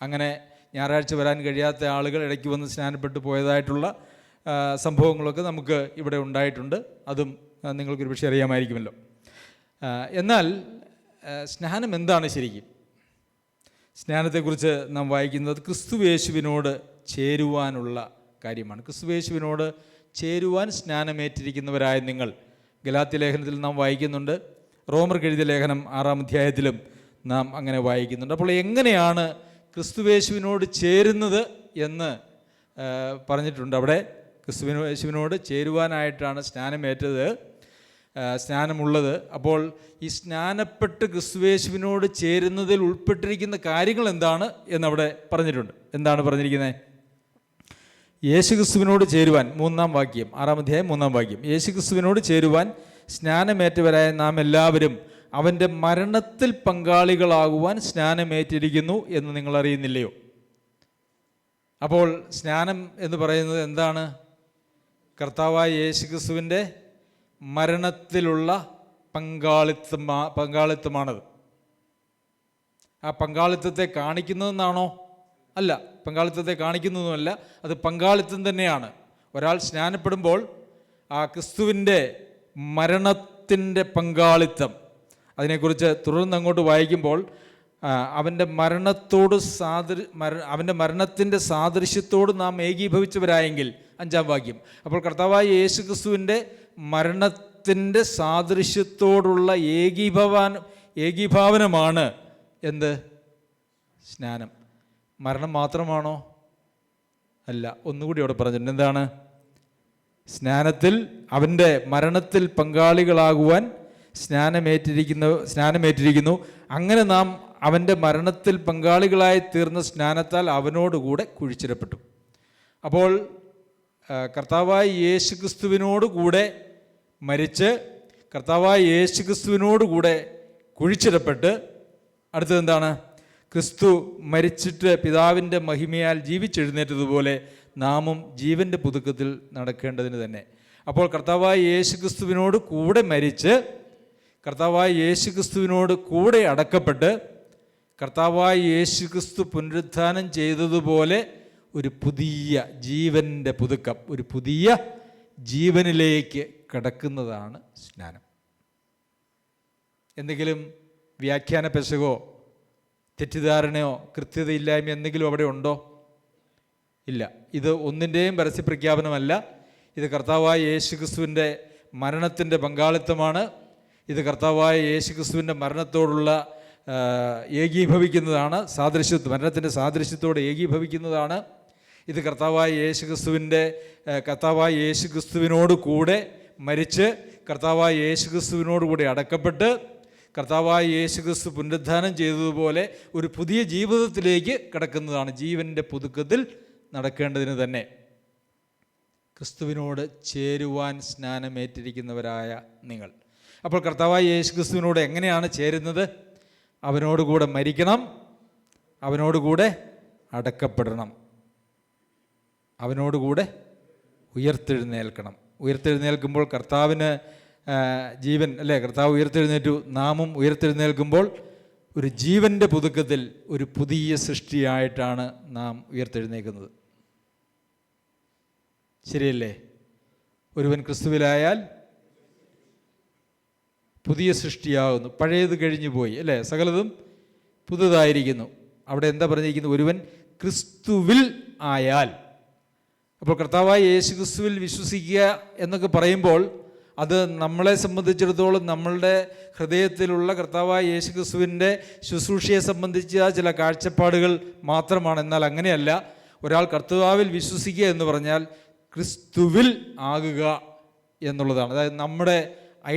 അങ്ങനെ ഞായറാഴ്ച വരാൻ കഴിയാത്ത ആളുകൾ ഇടയ്ക്ക് വന്ന് സ്നാനപ്പെട്ടു പോയതായിട്ടുള്ള സംഭവങ്ങളൊക്കെ നമുക്ക് ഇവിടെ ഉണ്ടായിട്ടുണ്ട്. അതും നിങ്ങൾക്കൊരു പക്ഷേ അറിയാമായിരിക്കുമല്ലോ. എന്നാൽ സ്നാനം എന്താണ് ശരിക്കും? സ്നാനത്തെക്കുറിച്ച് നാം വായിക്കുന്നത് ക്രിസ്തുയേശുവിനോട് ചേരുവാനുള്ള കാര്യമാണ്. ക്രിസ്തുയേശുവിനോട് ചേരുവാൻ സ്നാനമേറ്റിരിക്കുന്നവരായ നിങ്ങൾ, ഗലാത്യ ലേഖനത്തിൽ നാം വായിക്കുന്നുണ്ട്, റോമർക്ക് എഴുതിയ ലേഖനം 6-ാം അധ്യായത്തിലും നാം അങ്ങനെ വായിക്കുന്നുണ്ട്. അപ്പോൾ എങ്ങനെയാണ് ക്രിസ്തുയേശുവിനോട് ചേരുന്നത് എന്ന് പറഞ്ഞിട്ടുണ്ട്. അവിടെ ക്രിസ്തുയേശുവിനോട് ചേരുവാനായിട്ടാണ് സ്നാനമേറ്റത്, സ്നാനമുള്ളത്. അപ്പോൾ ഈ സ്നാനപ്പെട്ട് ക്രിസ്തുയേശുവിനോട് ചേരുന്നതിൽ ഉൾപ്പെട്ടിരിക്കുന്ന കാര്യങ്ങൾ എന്താണ് എന്നവിടെ പറഞ്ഞിട്ടുണ്ട്. എന്താണ് പറഞ്ഞിരിക്കുന്നത്? യേശുക്രിസ്തുവിനോട് ചേരുവാൻ, 3-ാം വാക്യം, 6-ാം അധ്യായം 3-ാം വാക്യം, യേശുക്രിസ്തുവിനോട് ചേരുവാൻ സ്നാനമേറ്റവരായ നാം എല്ലാവരും അവൻ്റെ മരണത്തിൽ പങ്കാളികളാകുവാൻ സ്നാനമേറ്റിരിക്കുന്നു എന്ന് നിങ്ങൾ അറിയുന്നില്ലയോ? അപ്പോൾ സ്നാനം എന്ന് പറയുന്നത് എന്താണ്? കർത്താവായ യേശുക്രിസ്തുവിൻ്റെ മരണത്തിലുള്ള പങ്കാളിത്തമാണത്. ആ പങ്കാളിത്തത്തെ കാണിക്കുന്നതെന്നാണോ? അല്ല, പങ്കാളിത്തത്തെ കാണിക്കുന്നതുമല്ല, അത് പങ്കാളിത്തം തന്നെയാണ്. ഒരാൾ സ്നാനപ്പെടുമ്പോൾ ആ ക്രിസ്തുവിൻ്റെ മരണത്തിൻ്റെ പങ്കാളിത്തം, അതിനെക്കുറിച്ച് തുടർന്ന് അങ്ങോട്ട് വായിക്കുമ്പോൾ അവൻ്റെ മരണത്തിൻ്റെ സാദൃശ്യത്തോട് നാം ഏകീഭവിച്ചവരായെങ്കിൽ, 5-ാം വാക്യം. അപ്പോൾ കർത്താവായ യേശു ക്രിസ്തുവിൻ്റെ മരണത്തിൻ്റെ സാദൃശ്യത്തോടുള്ള ഏകീഭാവനമാണ് എന്ത്? സ്നാനം. മരണം മാത്രമാണോ? അല്ല, ഒന്നുകൂടി അവിടെ പറഞ്ഞിട്ടുണ്ട്. എന്താണ്? സ്നാനത്തിൽ അവൻ്റെ മരണത്തിൽ പങ്കാളികളാകുവാൻ സ്നാനമേറ്റിരിക്കുന്നു. അങ്ങനെ നാം അവൻ്റെ മരണത്തിൽ പങ്കാളികളായി തീർന്ന സ്നാനത്താൽ അവനോടുകൂടെ കുഴിച്ചിടപ്പെട്ടു. അപ്പോൾ കർത്താവായ യേശുക്രിസ്തുവിനോടുകൂടെ മരിച്ച് കർത്താവായ യേശുക്രിസ്തുവിനോടുകൂടെ കുഴിച്ചിടപ്പെട്ട്, അടുത്തത് എന്താണ്? ക്രിസ്തു മരിച്ചിട്ട് പിതാവിൻ്റെ മഹിമയാൽ ജീവിച്ചെഴുന്നേറ്റതുപോലെ നാമും ജീവൻ്റെ പുതുക്കത്തിൽ നടക്കേണ്ടതിന് തന്നെ. അപ്പോൾ കർത്താവായ യേശുക്രിസ്തുവിനോട് കൂടെ മരിച്ച് കർത്താവായ യേശുക്രിസ്തുവിനോട് കൂടെ അടക്കപ്പെട്ട് കർത്താവായ യേശുക്രിസ്തു പുനരുത്ഥാനം ചെയ്തതുപോലെ ഒരു പുതിയ ജീവൻ്റെ പുതുക്കം, ഒരു പുതിയ ജീവനിലേക്ക് കടക്കുന്നതാണ് സ്നാനം. എന്തെങ്കിലും വ്യാഖ്യാന പെശകോ തെറ്റിദ്ധാരണയോ കൃത്യതയില്ലായ്മ എന്തെങ്കിലും അവിടെ ഉണ്ടോ? ഇല്ല. ഇത് ഒന്നിൻ്റെയും പരസ്യപ്രഖ്യാപനമല്ല. ഇത് കർത്താവായ യേശുക്രിസ്തുവിൻ്റെ മരണത്തിൻ്റെ പങ്കാളിത്തമാണ്. ഇത് കർത്താവായ യേശുക്രിസ്തുവിൻ്റെ മരണത്തോടുള്ള ഏകീഭവിക്കുന്നതാണ്, മരണത്തിൻ്റെ സാദൃശ്യത്തോട് ഏകീഭവിക്കുന്നതാണ്. ഇത് കർത്താവായ യേശുക്രിസ്തുവിനോട് കൂടെ മരിച്ച് കർത്താവായ യേശുക്രിസ്തുവിനോട് കൂടെ അടക്കപ്പെട്ട് കർത്താവായ യേശുക്രിസ്തു പുനരുത്ഥാനം ചെയ്തതുപോലെ ഒരു പുതിയ ജീവിതത്തിലേക്ക് കടക്കുന്നതാണ്. ജീവൻ്റെ പുതുക്കത്തിൽ നടക്കേണ്ടതിന് തന്നെ ക്രിസ്തുവിനോട് ചേരുവാൻ സ്നാനമേറ്റിരിക്കുന്നവരായ നിങ്ങൾ. അപ്പോൾ കർത്താവായ യേശുക്രിസ്തുവിനോട് എങ്ങനെയാണ് ചേരുന്നത്? അവനോടുകൂടെ മരിക്കണം, അവനോടുകൂടെ അടക്കപ്പെടണം, അവനോടുകൂടെ ഉയർത്തെഴുന്നേൽക്കണം. ഉയർത്തെഴുന്നേൽക്കുമ്പോൾ കർത്താവിന് ജീവൻ അല്ലേ? കർത്താവ് ഉയർത്തെഴുന്നേറ്റു, നാമും ഉയർത്തെഴുന്നേൽക്കുമ്പോൾ ഒരു ജീവൻ്റെ പുതുക്കത്തിൽ ഒരു പുതിയ സൃഷ്ടിയായിട്ടാണ് നാം ഉയർത്തെഴുന്നേൽക്കുന്നത്. ശരിയല്ലേ? ഒരുവൻ ക്രിസ്തുവിലായാൽ പുതിയ സൃഷ്ടിയാകുന്നു, പഴയത് കഴിഞ്ഞു പോയി അല്ലേ, സകലതും പുതുതായിരിക്കുന്നു. അവിടെ എന്താ പറഞ്ഞിരിക്കുന്നത്? ഒരുവൻ ക്രിസ്തുവിൽ ആയാൽ. അപ്പോൾ കർത്താവായ യേശു ക്രിസ്തുവിൽ വിശ്വസിക്കുക എന്നൊക്കെ പറയുമ്പോൾ അത് നമ്മളെ സംബന്ധിച്ചിടത്തോളം നമ്മളുടെ ഹൃദയത്തിലുള്ള കർത്താവായ യേശു ക്രിസ്തുവിൻ്റെ ശുശ്രൂഷയെ സംബന്ധിച്ച ചില കാഴ്ചപ്പാടുകൾ മാത്രമാണ്. എന്നാൽ അങ്ങനെയല്ല. ഒരാൾ കർത്താവിൽ വിശ്വസിക്കുക എന്ന് പറഞ്ഞാൽ ക്രിസ്തുവിൽ ആകുക എന്നുള്ളതാണ്. അതായത് നമ്മുടെ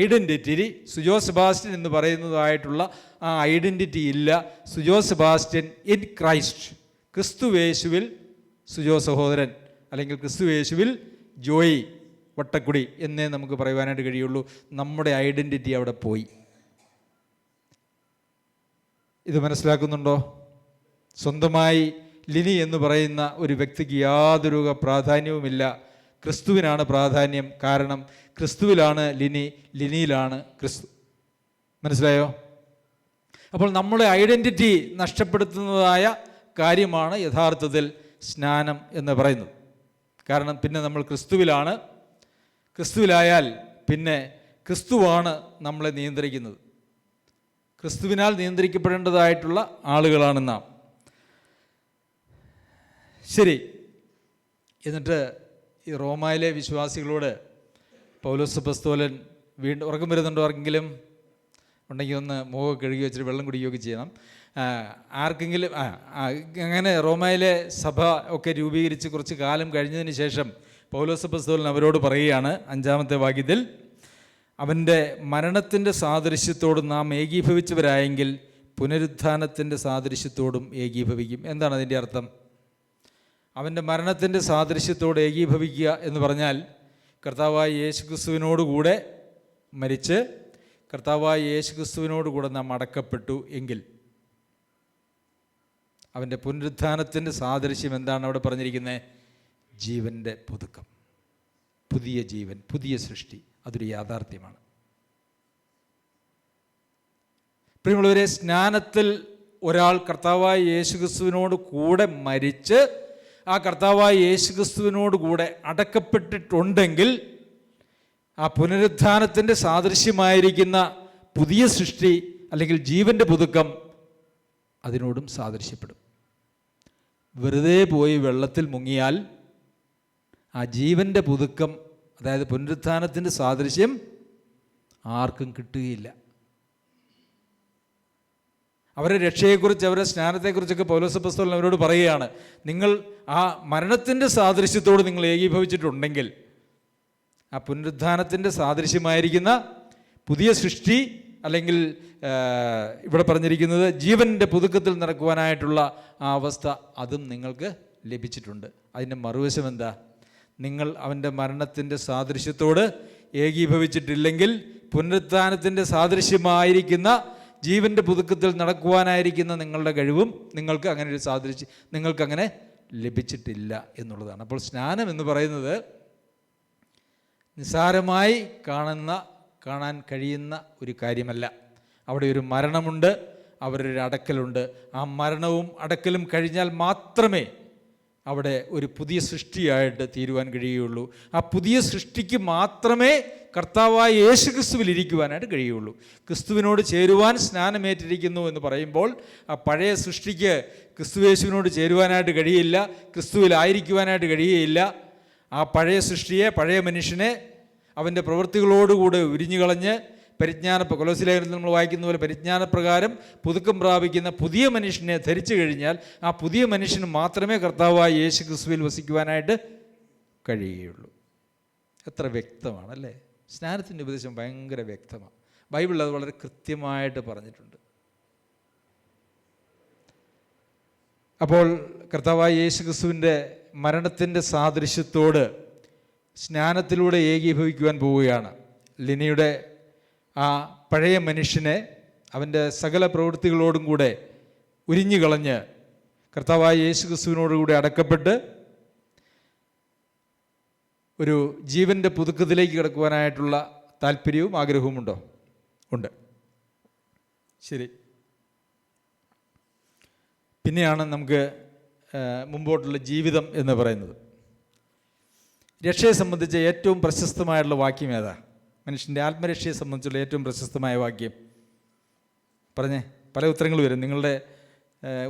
ഐഡൻറ്റിറ്റി സുജോ സെബാസ്റ്റ്യൻ എന്ന് പറയുന്നതായിട്ടുള്ള ആ ഐഡൻറ്റിറ്റി ഇല്ല. സുജോ സെബാസ്റ്റ്യൻ ഇൻ ക്രൈസ്റ്റ്, ക്രിസ്തുവേശുവിൽ സുജോ സഹോദരൻ, അല്ലെങ്കിൽ ക്രിസ്തുവേശുവിൽ ജോയി വട്ടക്കുടി എന്നേ നമുക്ക് പറയുവാനായിട്ട് കഴിയുള്ളൂ. നമ്മുടെ ഐഡൻറ്റിറ്റി അവിടെ പോയി. ഇത് മനസ്സിലാക്കുന്നുണ്ടോ? സ്വന്തമായി ലിനി എന്ന് പറയുന്ന ഒരു വ്യക്തിക്ക് യാതൊരു പ്രാധാന്യവുമില്ല. ക്രിസ്തുവിനാണ് പ്രാധാന്യം. കാരണം ക്രിസ്തുവിലാണ് ലിനി, ലിനിയിലാണ് ക്രിസ്തു. മനസ്സിലായോ? അപ്പോൾ നമ്മുടെ ഐഡൻറ്റിറ്റി നഷ്ടപ്പെടുത്തുന്നതായ കാര്യമാണ് യഥാർത്ഥത്തിൽ സ്നാനം എന്ന് പറയുന്നത്. കാരണം പിന്നെ നമ്മൾ ക്രിസ്തുവിലാണ്. ക്രിസ്തുവിലായാൽ പിന്നെ ക്രിസ്തുവാണ് നമ്മളെ നിയന്ത്രിക്കുന്നത്. ക്രിസ്തുവിനാൽ നിയന്ത്രിക്കപ്പെടേണ്ടതായിട്ടുള്ള ആളുകളാണ് നാം. ശരി. എന്നിട്ട് ഈ റോമായിലെ വിശ്വാസികളോട് പൗലോസ് അപ്പോസ്തലൻ വീണ്ടും, ഉറക്കം വരുന്നുണ്ടോ ആർക്കെങ്കിലും ഉണ്ടെങ്കിൽ ഒന്ന് മുഖം കഴുകി വെച്ചിട്ട് വെള്ളം കുടിക്കുകയൊക്കെ ചെയ്യണം. ആർക്കെങ്കിലും അങ്ങനെ റോമായിലെ സഭ ഒക്കെ രൂപീകരിച്ച് കുറച്ച് കാലം കഴിഞ്ഞതിന് ശേഷം പൗലോസ് അപ്പോസ്തലൻ അവരോട് പറയുകയാണ് 5-ാമത്തെ വാക്യത്തിൽ, അവൻ്റെ മരണത്തിൻ്റെ സാദൃശ്യത്തോടും നാം ഏകീഭവിച്ചവരായെങ്കിൽ പുനരുത്ഥാനത്തിൻ്റെ സാദൃശ്യത്തോടും ഏകീഭവിക്കും. എന്താണ് അതിൻ്റെ അർത്ഥം? അവൻ്റെ മരണത്തിൻ്റെ സാദൃശ്യത്തോട് ഏകീഭവിക്കുക എന്ന് പറഞ്ഞാൽ കർത്താവായ യേശുക്രിസ്തുവിനോടുകൂടെ മരിച്ച് കർത്താവായ യേശുക്രിസ്തുവിനോടുകൂടെ നാം അടക്കപ്പെട്ടു എങ്കിൽ അവൻ്റെ പുനരുത്ഥാനത്തിൻ്റെ സാദൃശ്യം എന്താണ് അവിടെ പറഞ്ഞിരിക്കുന്നത്? ജീവൻ്റെ പുതുക്കം, പുതിയ ജീവൻ, പുതിയ സൃഷ്ടി. അതൊരു യാഥാർത്ഥ്യമാണ്. പ്രിയമുള്ളവരെ, സ്നാനത്തിൽ ഒരാൾ കർത്താവായ യേശുക്രിസ്തുവിനോട് കൂടെ മരിച്ച് ആ കർത്താവായ യേശുക്രിസ്തുവിനോട് കൂടെ അടക്കപ്പെട്ടിട്ടുണ്ടെങ്കിൽ ആ പുനരുത്ഥാനത്തിൻ്റെ സാദൃശ്യമായിരിക്കുന്ന പുതിയ സൃഷ്ടി അല്ലെങ്കിൽ ജീവൻ്റെ പുതുക്കം അതിനോടും സാദൃശ്യപ്പെടും. വെറുതെ പോയി വെള്ളത്തിൽ മുങ്ങിയാൽ ആ ജീവൻ്റെ പുതുക്കം, അതായത് പുനരുത്ഥാനത്തിൻ്റെ സാദൃശ്യം ആർക്കും കിട്ടുകയില്ല. അവരുടെ രക്ഷയെക്കുറിച്ച്, അവരുടെ സ്നാനത്തെക്കുറിച്ചൊക്കെ പൗലോസ് അപ്പോസ്തലൻ അവരോട് പറയുകയാണ്, നിങ്ങൾ ആ മരണത്തിൻ്റെ സാദൃശ്യത്തോട് നിങ്ങൾ ഏകീഭവിച്ചിട്ടുണ്ടെങ്കിൽ ആ പുനരുത്ഥാനത്തിൻ്റെ സാദൃശ്യമായിരിക്കുന്ന പുതിയ സൃഷ്ടി അല്ലെങ്കിൽ ഇവിടെ പറഞ്ഞിരിക്കുന്നത് ജീവൻ്റെ പുതുക്കത്തിൽ നടക്കുവാനായിട്ടുള്ള ആ അവസ്ഥ അതും നിങ്ങൾക്ക് ലഭിച്ചിട്ടുണ്ട്. അതിൻ്റെ മറുവശം എന്താ? നിങ്ങൾ അവൻ്റെ മരണത്തിൻ്റെ സാദൃശ്യത്തോട് ഏകീഭവിച്ചിട്ടില്ലെങ്കിൽ പുനരുത്ഥാനത്തിൻ്റെ സാദൃശ്യമായിരിക്കുന്ന ജീവൻ്റെ പുതുക്കത്തിൽ നടക്കുവാനായിരിക്കുന്ന നിങ്ങളുടെ കഴിവും നിങ്ങൾക്ക് അങ്ങനെ ഒരു സാദൃശ്യം നിങ്ങൾക്കങ്ങനെ ലഭിച്ചിട്ടില്ല എന്നുള്ളതാണ്. അപ്പോൾ സ്നാനം എന്ന് പറയുന്നത് നിസ്സാരമായി കാണാൻ കഴിയുന്ന ഒരു കാര്യമല്ല. അവിടെ ഒരു മരണമുണ്ട്, അവരൊരു അടക്കലുണ്ട്. ആ മരണവും അടക്കലും കഴിഞ്ഞാൽ മാത്രമേ അവിടെ ഒരു പുതിയ സൃഷ്ടിയായിട്ട് തീരുവാൻ കഴിയുകയുള്ളൂ. ആ പുതിയ സൃഷ്ടിക്ക് മാത്രമേ കർത്താവായ യേശു ക്രിസ്തുവിൽ ഇരിക്കുവാനായിട്ട് കഴിയുള്ളൂ. ക്രിസ്തുവിനോട് ചേരുവാൻ സ്നാനമേറ്റിരിക്കുന്നു എന്ന് പറയുമ്പോൾ ആ പഴയ സൃഷ്ടിക്ക് ക്രിസ്തുയേശുവിനോട് ചേരുവാനായിട്ട് കഴിയില്ല, ക്രിസ്തുവിലായിരിക്കുവാനായിട്ട് കഴിയുകയില്ല. ആ പഴയ സൃഷ്ടിയെ, പഴയ മനുഷ്യനെ അവൻ്റെ പ്രവൃത്തികളോടുകൂടെ ഉരിഞ്ഞുകളഞ്ഞ് കൊലോസ്യലേഖനത്തിൽ നമ്മൾ വായിക്കുന്ന പോലെ പരിജ്ഞാനപ്രകാരം പുതുക്കം പ്രാപിക്കുന്ന പുതിയ മനുഷ്യനെ ധരിച്ചു കഴിഞ്ഞാൽ ആ പുതിയ മനുഷ്യന് മാത്രമേ കർത്താവായ യേശു ക്രിസ്തുവിൽ വസിക്കുവാനായിട്ട് കഴിയുകയുള്ളൂ. എത്ര വ്യക്തമാണല്ലേ? സ്നാനത്തിൻ്റെ ഉപദേശം ഭയങ്കര വ്യക്തമാണ്. ബൈബിളിൽ അത് വളരെ കൃത്യമായിട്ട് പറഞ്ഞിട്ടുണ്ട്. അപ്പോൾ കർത്താവായ യേശു ക്രിസ്തുവിൻ്റെ മരണത്തിൻ്റെ സാദൃശ്യത്തോട് സ്നാനത്തിലൂടെ ഏകീഭവിക്കുവാൻ പോവുകയാണ്. ലിനിയുടെ ആ പഴയ മനുഷ്യനെ അവൻ്റെ സകല പ്രവൃത്തികളോടും കൂടെ ഉരിഞ്ഞു കളഞ്ഞ് കർത്താവായ യേശു ക്രിസ്തുവിനോടുകൂടി അടക്കപ്പെട്ട് ഒരു ജീവൻ്റെ പുതുക്കത്തിലേക്ക് കിടക്കുവാനായിട്ടുള്ള താല്പര്യവും ആഗ്രഹവും ഉണ്ടോ? ഉണ്ട്. ശരി. പിന്നെയാണ് നമുക്ക് മുമ്പോട്ടുള്ള ജീവിതം എന്ന് പറയുന്നത്. രക്ഷയെ സംബന്ധിച്ച ഏറ്റവും പ്രശസ്തമായിട്ടുള്ള വാക്യം ഏതാ? മനുഷ്യൻ്റെ ആത്മരക്ഷയെ സംബന്ധിച്ചുള്ള ഏറ്റവും പ്രശസ്തമായ വാക്യം പറഞ്ഞേ. പല ഉത്തരങ്ങൾ വരും, നിങ്ങളുടെ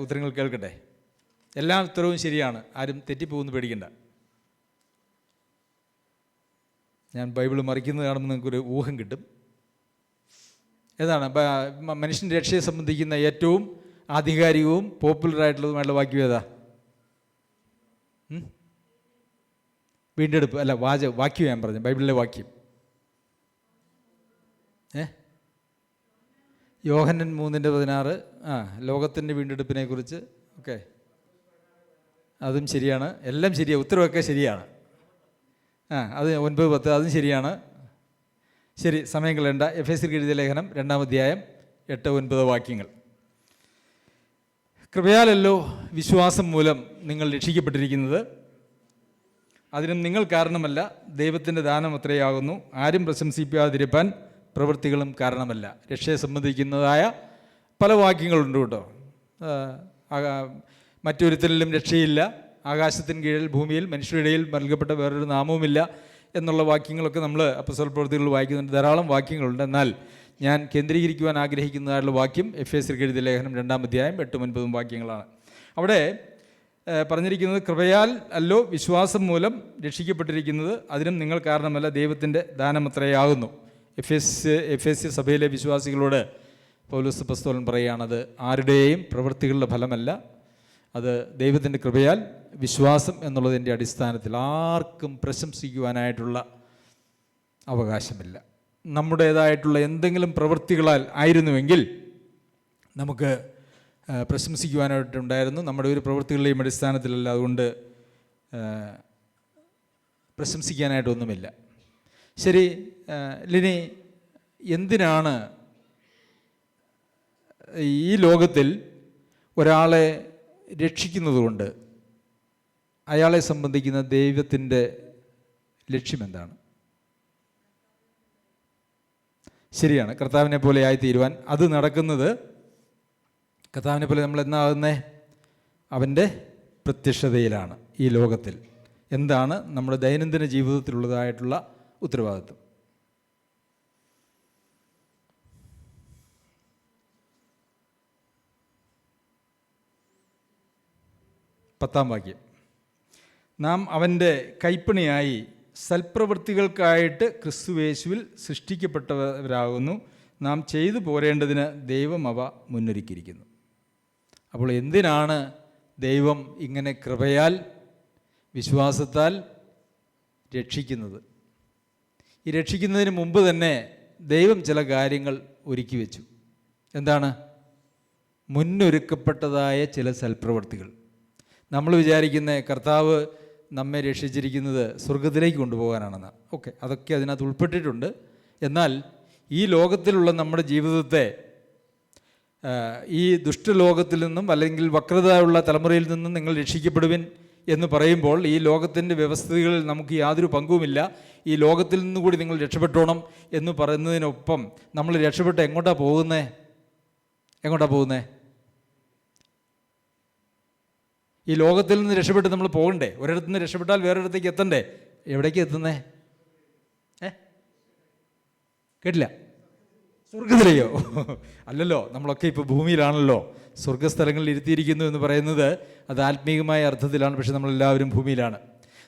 ഉത്തരങ്ങൾ കേൾക്കട്ടെ. എല്ലാ ഉത്തരവും ശരിയാണ്, ആരും തെറ്റിപ്പോകുന്നു പേടിക്കണ്ട. ഞാൻ ബൈബിൾ മറിക്കുന്നത് കാണുമ്പോൾ നിങ്ങൾക്കൊരു ഊഹം കിട്ടും. ഏതാണ് മനുഷ്യൻ്റെ രക്ഷയെ സംബന്ധിക്കുന്ന ഏറ്റവും ആധികാരികവും പോപ്പുലറായിട്ടുള്ളതുമായിട്ടുള്ള വാക്യം ഏതാ? വീണ്ടെടുപ്പ് അല്ല, വാക്യം ഞാൻ പറഞ്ഞു, ബൈബിളിലെ വാക്യം. യോഹന്നൻ 3:16. ലോകത്തിൻ്റെ വീണ്ടെടുപ്പിനെ കുറിച്ച്. ഓക്കെ, അതും ശരിയാണ്. എല്ലാം ശരിയാണ്, ഉത്തരവൊക്കെ ശരിയാണ്. അത് 9:10 അതും ശരിയാണ്. ശരി, സമയം കളയണ്ട. എഫേസ്യർക്ക് എഴുതിയ ലേഖനം 2-ാം അധ്യായം 8-9 വാക്യങ്ങൾ. കൃപയാലല്ലോ വിശ്വാസം മൂലം നിങ്ങൾ രക്ഷിക്കപ്പെട്ടിരിക്കുന്നത്, അതിനും നിങ്ങൾ കാരണമല്ല, ദൈവത്തിൻ്റെ ദാനം അത്രയാകുന്നു. ആരും പ്രശംസിക്കാതിരിപ്പാൻ പ്രവൃത്തികളും കാരണമല്ല. രക്ഷയെ സംബന്ധിക്കുന്നതായ പല വാക്യങ്ങളുണ്ട് കേട്ടോ. മറ്റൊരുത്തരിലും രക്ഷയില്ല, ആകാശത്തിന് കീഴിൽ ഭൂമിയിൽ മനുഷ്യരുടെ ഇടയിൽ നൽകപ്പെട്ട വേറൊരു നാമവുമില്ല എന്നുള്ള വാക്യങ്ങളൊക്കെ നമ്മൾ അപ്പോസ്തല പ്രവൃത്തികളിൽ വായിക്കുന്നുണ്ട്. ധാരാളം വാക്യങ്ങളുണ്ട്. എന്നാൽ ഞാൻ കേന്ദ്രീകരിക്കുവാൻ ആഗ്രഹിക്കുന്നതായിട്ടുള്ള വാക്യം എഫേസ്യർക്ക് എഴുതിയ ലേഖനം 2-ാം അധ്യായം 8-9 വാക്യങ്ങളാണ്. അവിടെ പറഞ്ഞിരിക്കുന്നത്, കൃപയാൽ അല്ലോ വിശ്വാസം മൂലം രക്ഷിക്കപ്പെട്ടിരിക്കുന്നത്, അതിനും നിങ്ങൾ കാരണമല്ല, ദൈവത്തിൻ്റെ ദാനമത്രയാകുന്നു. എഫേസ്യ സഭയിലെ വിശ്വാസികളോട് പൗലോസ് അപ്പോസ്തലൻ പറയുകയാണത് ആരുടെയും പ്രവൃത്തികളുടെ ഫലമല്ല, അത് ദൈവത്തിൻ്റെ കൃപയാൽ വിശ്വാസം എന്നുള്ളതിൻ്റെ അടിസ്ഥാനത്തിൽ ആർക്കും പ്രശംസിക്കുവാനായിട്ടുള്ള അവകാശമില്ല. നമ്മുടേതായിട്ടുള്ള എന്തെങ്കിലും പ്രവൃത്തികളാൽ ആയിരുന്നുവെങ്കിൽ നമുക്ക് പ്രശംസിക്കുവാനായിട്ടുണ്ടായിരുന്നു. നമ്മുടെ ഒരു പ്രവൃത്തികളുടെയും അടിസ്ഥാനത്തിലല്ല, അതുകൊണ്ട് പ്രശംസിക്കാനായിട്ടൊന്നുമില്ല. ശരി, ലിനി, എന്തിനാണ് ഈ ലോകത്തിൽ ഒരാളെ രക്ഷിക്കുന്നതുകൊണ്ട് അയാളെ സംബന്ധിക്കുന്ന ദൈവത്തിൻ്റെ ലക്ഷ്യമെന്താണ്? ശരിയാണ്, കർത്താവിനെ പോലെ ആയിത്തീരുവാൻ. അത് നടക്കുന്നത് കർത്താവിനെ പോലെ നമ്മൾ എന്നാകുന്നേ? അവൻ്റെ പ്രത്യക്ഷതയിലാണ്. ഈ ലോകത്തിൽ എന്താണ് നമ്മുടെ ദൈനംദിന ജീവിതത്തിലുള്ളതായിട്ടുള്ള ഉത്തരവാദിത്വം? 10-ാം വാക്യം, നാം അവൻ്റെ കൈപ്പണിയായി സൽപ്രവൃത്തികൾക്കായിട്ട് ക്രിസ്തുയേശുവിൽ സൃഷ്ടിക്കപ്പെട്ടവരാകുന്നു, നാം ചെയ്തു പോരേണ്ടതിന് ദൈവം അവ മുന്നൊരുക്കിയിരിക്കുന്നു. അപ്പോൾ എന്തിനാണ് ദൈവം ഇങ്ങനെ കൃപയാൽ വിശ്വാസത്താൽ രക്ഷിക്കുന്നത്? ഈ രക്ഷിക്കുന്നതിന് മുമ്പ് തന്നെ ദൈവം ചില കാര്യങ്ങൾ ഒരുക്കി വെച്ചു. എന്താണ്? മുന്നൊരുക്കപ്പെട്ടതായ ചില സൽപ്രവൃത്തികൾ. നമ്മൾ വിചാരിക്കുന്ന കർത്താവ് നമ്മെ രക്ഷിച്ചിരിക്കുന്നത് സ്വർഗത്തിലേക്ക് കൊണ്ടുപോകാനാണെന്ന്. ഓക്കെ, അതൊക്കെ അതിനകത്ത് ഉൾപ്പെട്ടിട്ടുണ്ട്. എന്നാൽ ഈ ലോകത്തിലുള്ള നമ്മുടെ ജീവിതത്തെ ഈ ദുഷ്ടലോകത്തിൽ നിന്നും അല്ലെങ്കിൽ വക്രതയുള്ള തലമുറയിൽ നിന്നും നിങ്ങൾ രക്ഷിക്കപ്പെടുവിൻ എന്ന് പറയുമ്പോൾ ഈ ലോകത്തിൻ്റെ വ്യവസ്ഥകളിൽ നമുക്ക് യാതൊരു പങ്കുമില്ല, ഈ ലോകത്തിൽ നിന്നുകൂടി നിങ്ങൾ രക്ഷപ്പെട്ടോണം എന്ന് പറയുന്നതിനൊപ്പം നമ്മൾ രക്ഷപ്പെട്ട് എങ്ങോട്ടാണ് പോകുന്നത്? ഈ ലോകത്തിൽ നിന്ന് രക്ഷപ്പെട്ട് നമ്മൾ പോകണ്ടേ? ഒരിടത്തു നിന്ന് രക്ഷപ്പെട്ടാൽ വേറൊരിടത്തേക്ക് എത്തണ്ടേ? എവിടേക്ക് എത്തുന്നേ? കേട്ടില്ല. സ്വർഗത്തിലെയോ? അല്ലല്ലോ, നമ്മളൊക്കെ ഇപ്പോൾ ഭൂമിയിലാണല്ലോ. സ്വർഗസ്ഥലങ്ങളിൽ ഇരുത്തിയിരിക്കുന്നു എന്ന് പറയുന്നത് അത് ആത്മീയമായ അർത്ഥത്തിലാണ്. പക്ഷെ നമ്മളെല്ലാവരും ഭൂമിയിലാണ്.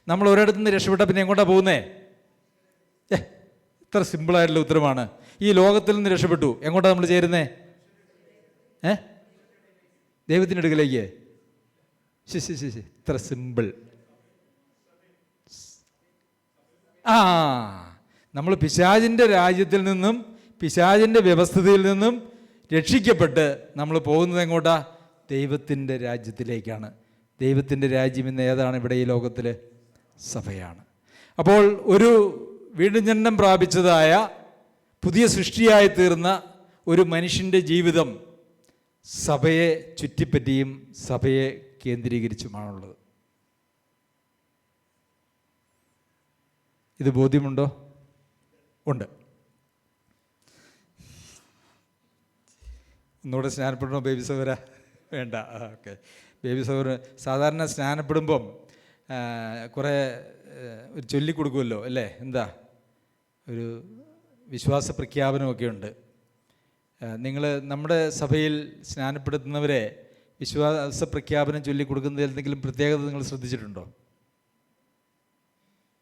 നമ്മൾ ഒരിടത്തു നിന്ന് രക്ഷപ്പെട്ടാൽ പിന്നെ എങ്ങോട്ടാണ് പോകുന്നേ? ഇത്ര സിമ്പിളായിട്ടുള്ള ഉത്തരമാണ്. ഈ ലോകത്തിൽ നിന്ന് രക്ഷപ്പെട്ടു, എങ്ങോട്ടാണ് നമ്മൾ ചേരുന്നേ? ദൈവത്തിൻ്റെ അടുക്കലേക്ക്. ശരി, ഇത്ര സിമ്പിൾ. നമ്മൾ പിശാചിൻ്റെ രാജ്യത്തിൽ നിന്നും പിശാചിൻ്റെ വ്യവസ്ഥയിൽ നിന്നും രക്ഷിക്കപ്പെട്ട് നമ്മൾ പോകുന്നത് എങ്ങോട്ടാ? ദൈവത്തിൻ്റെ രാജ്യത്തിലേക്കാണ്. ദൈവത്തിൻ്റെ രാജ്യം ഇന്ന് ഏതാണ്? ഇവിടെ ഈ ലോകത്തിൽ സഭയാണ്. അപ്പോൾ ഒരു വീണ്ടും ജനനം പ്രാപിച്ചതായ പുതിയ സൃഷ്ടിയായി തീർന്ന ഒരു മനുഷ്യൻ്റെ ജീവിതം സഭയെ ചുറ്റിപ്പറ്റിയും സഭയെ കേന്ദ്രീകരിച്ചുമാണുള്ളത്. ഇത് ബോധ്യമുണ്ടോ? ഉണ്ട്. ഒന്നുകൂടെ സ്നാനപ്പെടണോ ബേബി സഹോദര? വേണ്ട, ഓക്കെ. ബേബി സഹോദരൻ സാധാരണ സ്നാനപ്പെടുമ്പം കുറേ ഒരു ചൊല്ലിക്കൊടുക്കുമല്ലോ, അല്ലേ? എന്താ, ഒരു വിശ്വാസ പ്രഖ്യാപനമൊക്കെ ഉണ്ട്. നിങ്ങൾ നമ്മുടെ സഭയിൽ സ്നാനപ്പെടുത്തുന്നവരെ വിശ്വാസ പ്രഖ്യാപനം ചൊല്ലിക്കൊടുക്കുന്നതിൽ എന്തെങ്കിലും പ്രത്യേകത നിങ്ങൾ ശ്രദ്ധിച്ചിട്ടുണ്ടോ?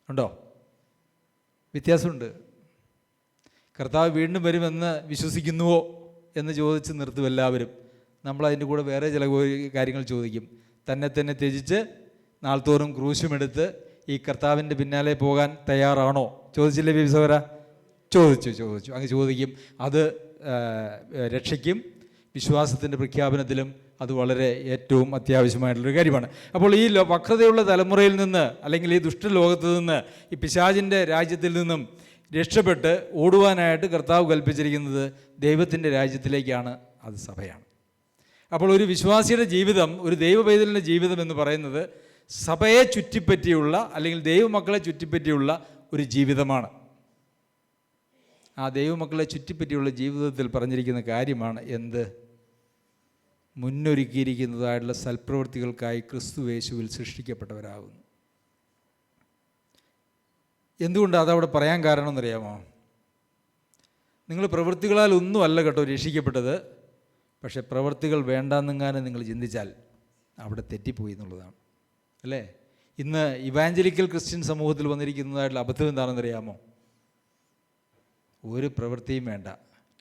ഉണ്ടോ? വ്യത്യാസമുണ്ട്. കർത്താവ് വീണ്ടും വരുമെന്ന് വിശ്വസിക്കുന്നുവോ എന്ന് ചോദിച്ച് നിർത്തും എല്ലാവരും. നമ്മളതിൻ്റെ കൂടെ വേറെ ചില കാര്യങ്ങൾ ചോദിക്കും. തന്നെ ത്യജിച്ച് നാൾത്തോറും ക്രൂശുമെടുത്ത് ഈ കർത്താവിൻ്റെ പിന്നാലെ പോകാൻ തയ്യാറാണോ? ചോദിച്ചില്ലേ ബേബി സഹോദര? ചോദിച്ചു. അങ്ങ് ചോദിക്കും. അത് രക്ഷയ്ക്കും വിശ്വാസത്തിൻ്റെ പ്രഖ്യാപനത്തിലും അത് വളരെ ഏറ്റവും അത്യാവശ്യമായിട്ടുള്ളൊരു കാര്യമാണ്. അപ്പോൾ ഈ വക്രതയുള്ള തലമുറയിൽ നിന്ന് അല്ലെങ്കിൽ ഈ ദുഷ്ടലോകത്ത് നിന്ന് ഈ പിശാചിൻ്റെ രാജ്യത്തിൽ നിന്നും രക്ഷപ്പെട്ട് ഓടുവാനായിട്ട് കർത്താവ് കൽപ്പിച്ചിരിക്കുന്നത് ദൈവത്തിൻ്റെ രാജ്യത്തിലേക്കാണ്. അത് സഭയാണ്. അപ്പോൾ ഒരു വിശ്വാസിയുടെ ജീവിതം, ഒരു ദൈവപൈതലിൻ്റെ ജീവിതം എന്ന് പറയുന്നത് സഭയെ ചുറ്റിപ്പറ്റിയുള്ള അല്ലെങ്കിൽ ദൈവമക്കളെ ചുറ്റിപ്പറ്റിയുള്ള ഒരു ജീവിതമാണ്. ആ ദൈവമക്കളെ ചുറ്റിപ്പറ്റിയുള്ള ജീവിതത്തിൽ പറഞ്ഞിരിക്കുന്ന കാര്യമാണ് എന്ത്? മുന്നൊരുക്കിയിരിക്കുന്നതായിട്ടുള്ള സൽപ്രവൃത്തികൾക്കായി ക്രിസ്തുയേശുവിൽ സൃഷ്ടിക്കപ്പെട്ടവരാകുന്നു. എന്തുകൊണ്ടാണ് അതവിടെ പറയാൻ കാരണം എന്നറിയാമോ? നിങ്ങൾ പ്രവൃത്തികളാൽ ഒന്നുമല്ല കേട്ടോ രക്ഷിക്കപ്പെട്ടത്. പക്ഷേ പ്രവൃത്തികൾ വേണ്ടാന്നെങ്ങാനും നിങ്ങൾ ചിന്തിച്ചാൽ അവിടെ തെറ്റിപ്പോയി എന്നുള്ളതാണ്. അല്ലേ? ഇന്ന് ഇവാഞ്ചലിക്കൽ ക്രിസ്ത്യൻ സമൂഹത്തിൽ വന്നിരിക്കുന്നതായിട്ടുള്ള അബദ്ധം എന്താണെന്നറിയാമോ? ഒരു പ്രവൃത്തിയും വേണ്ട,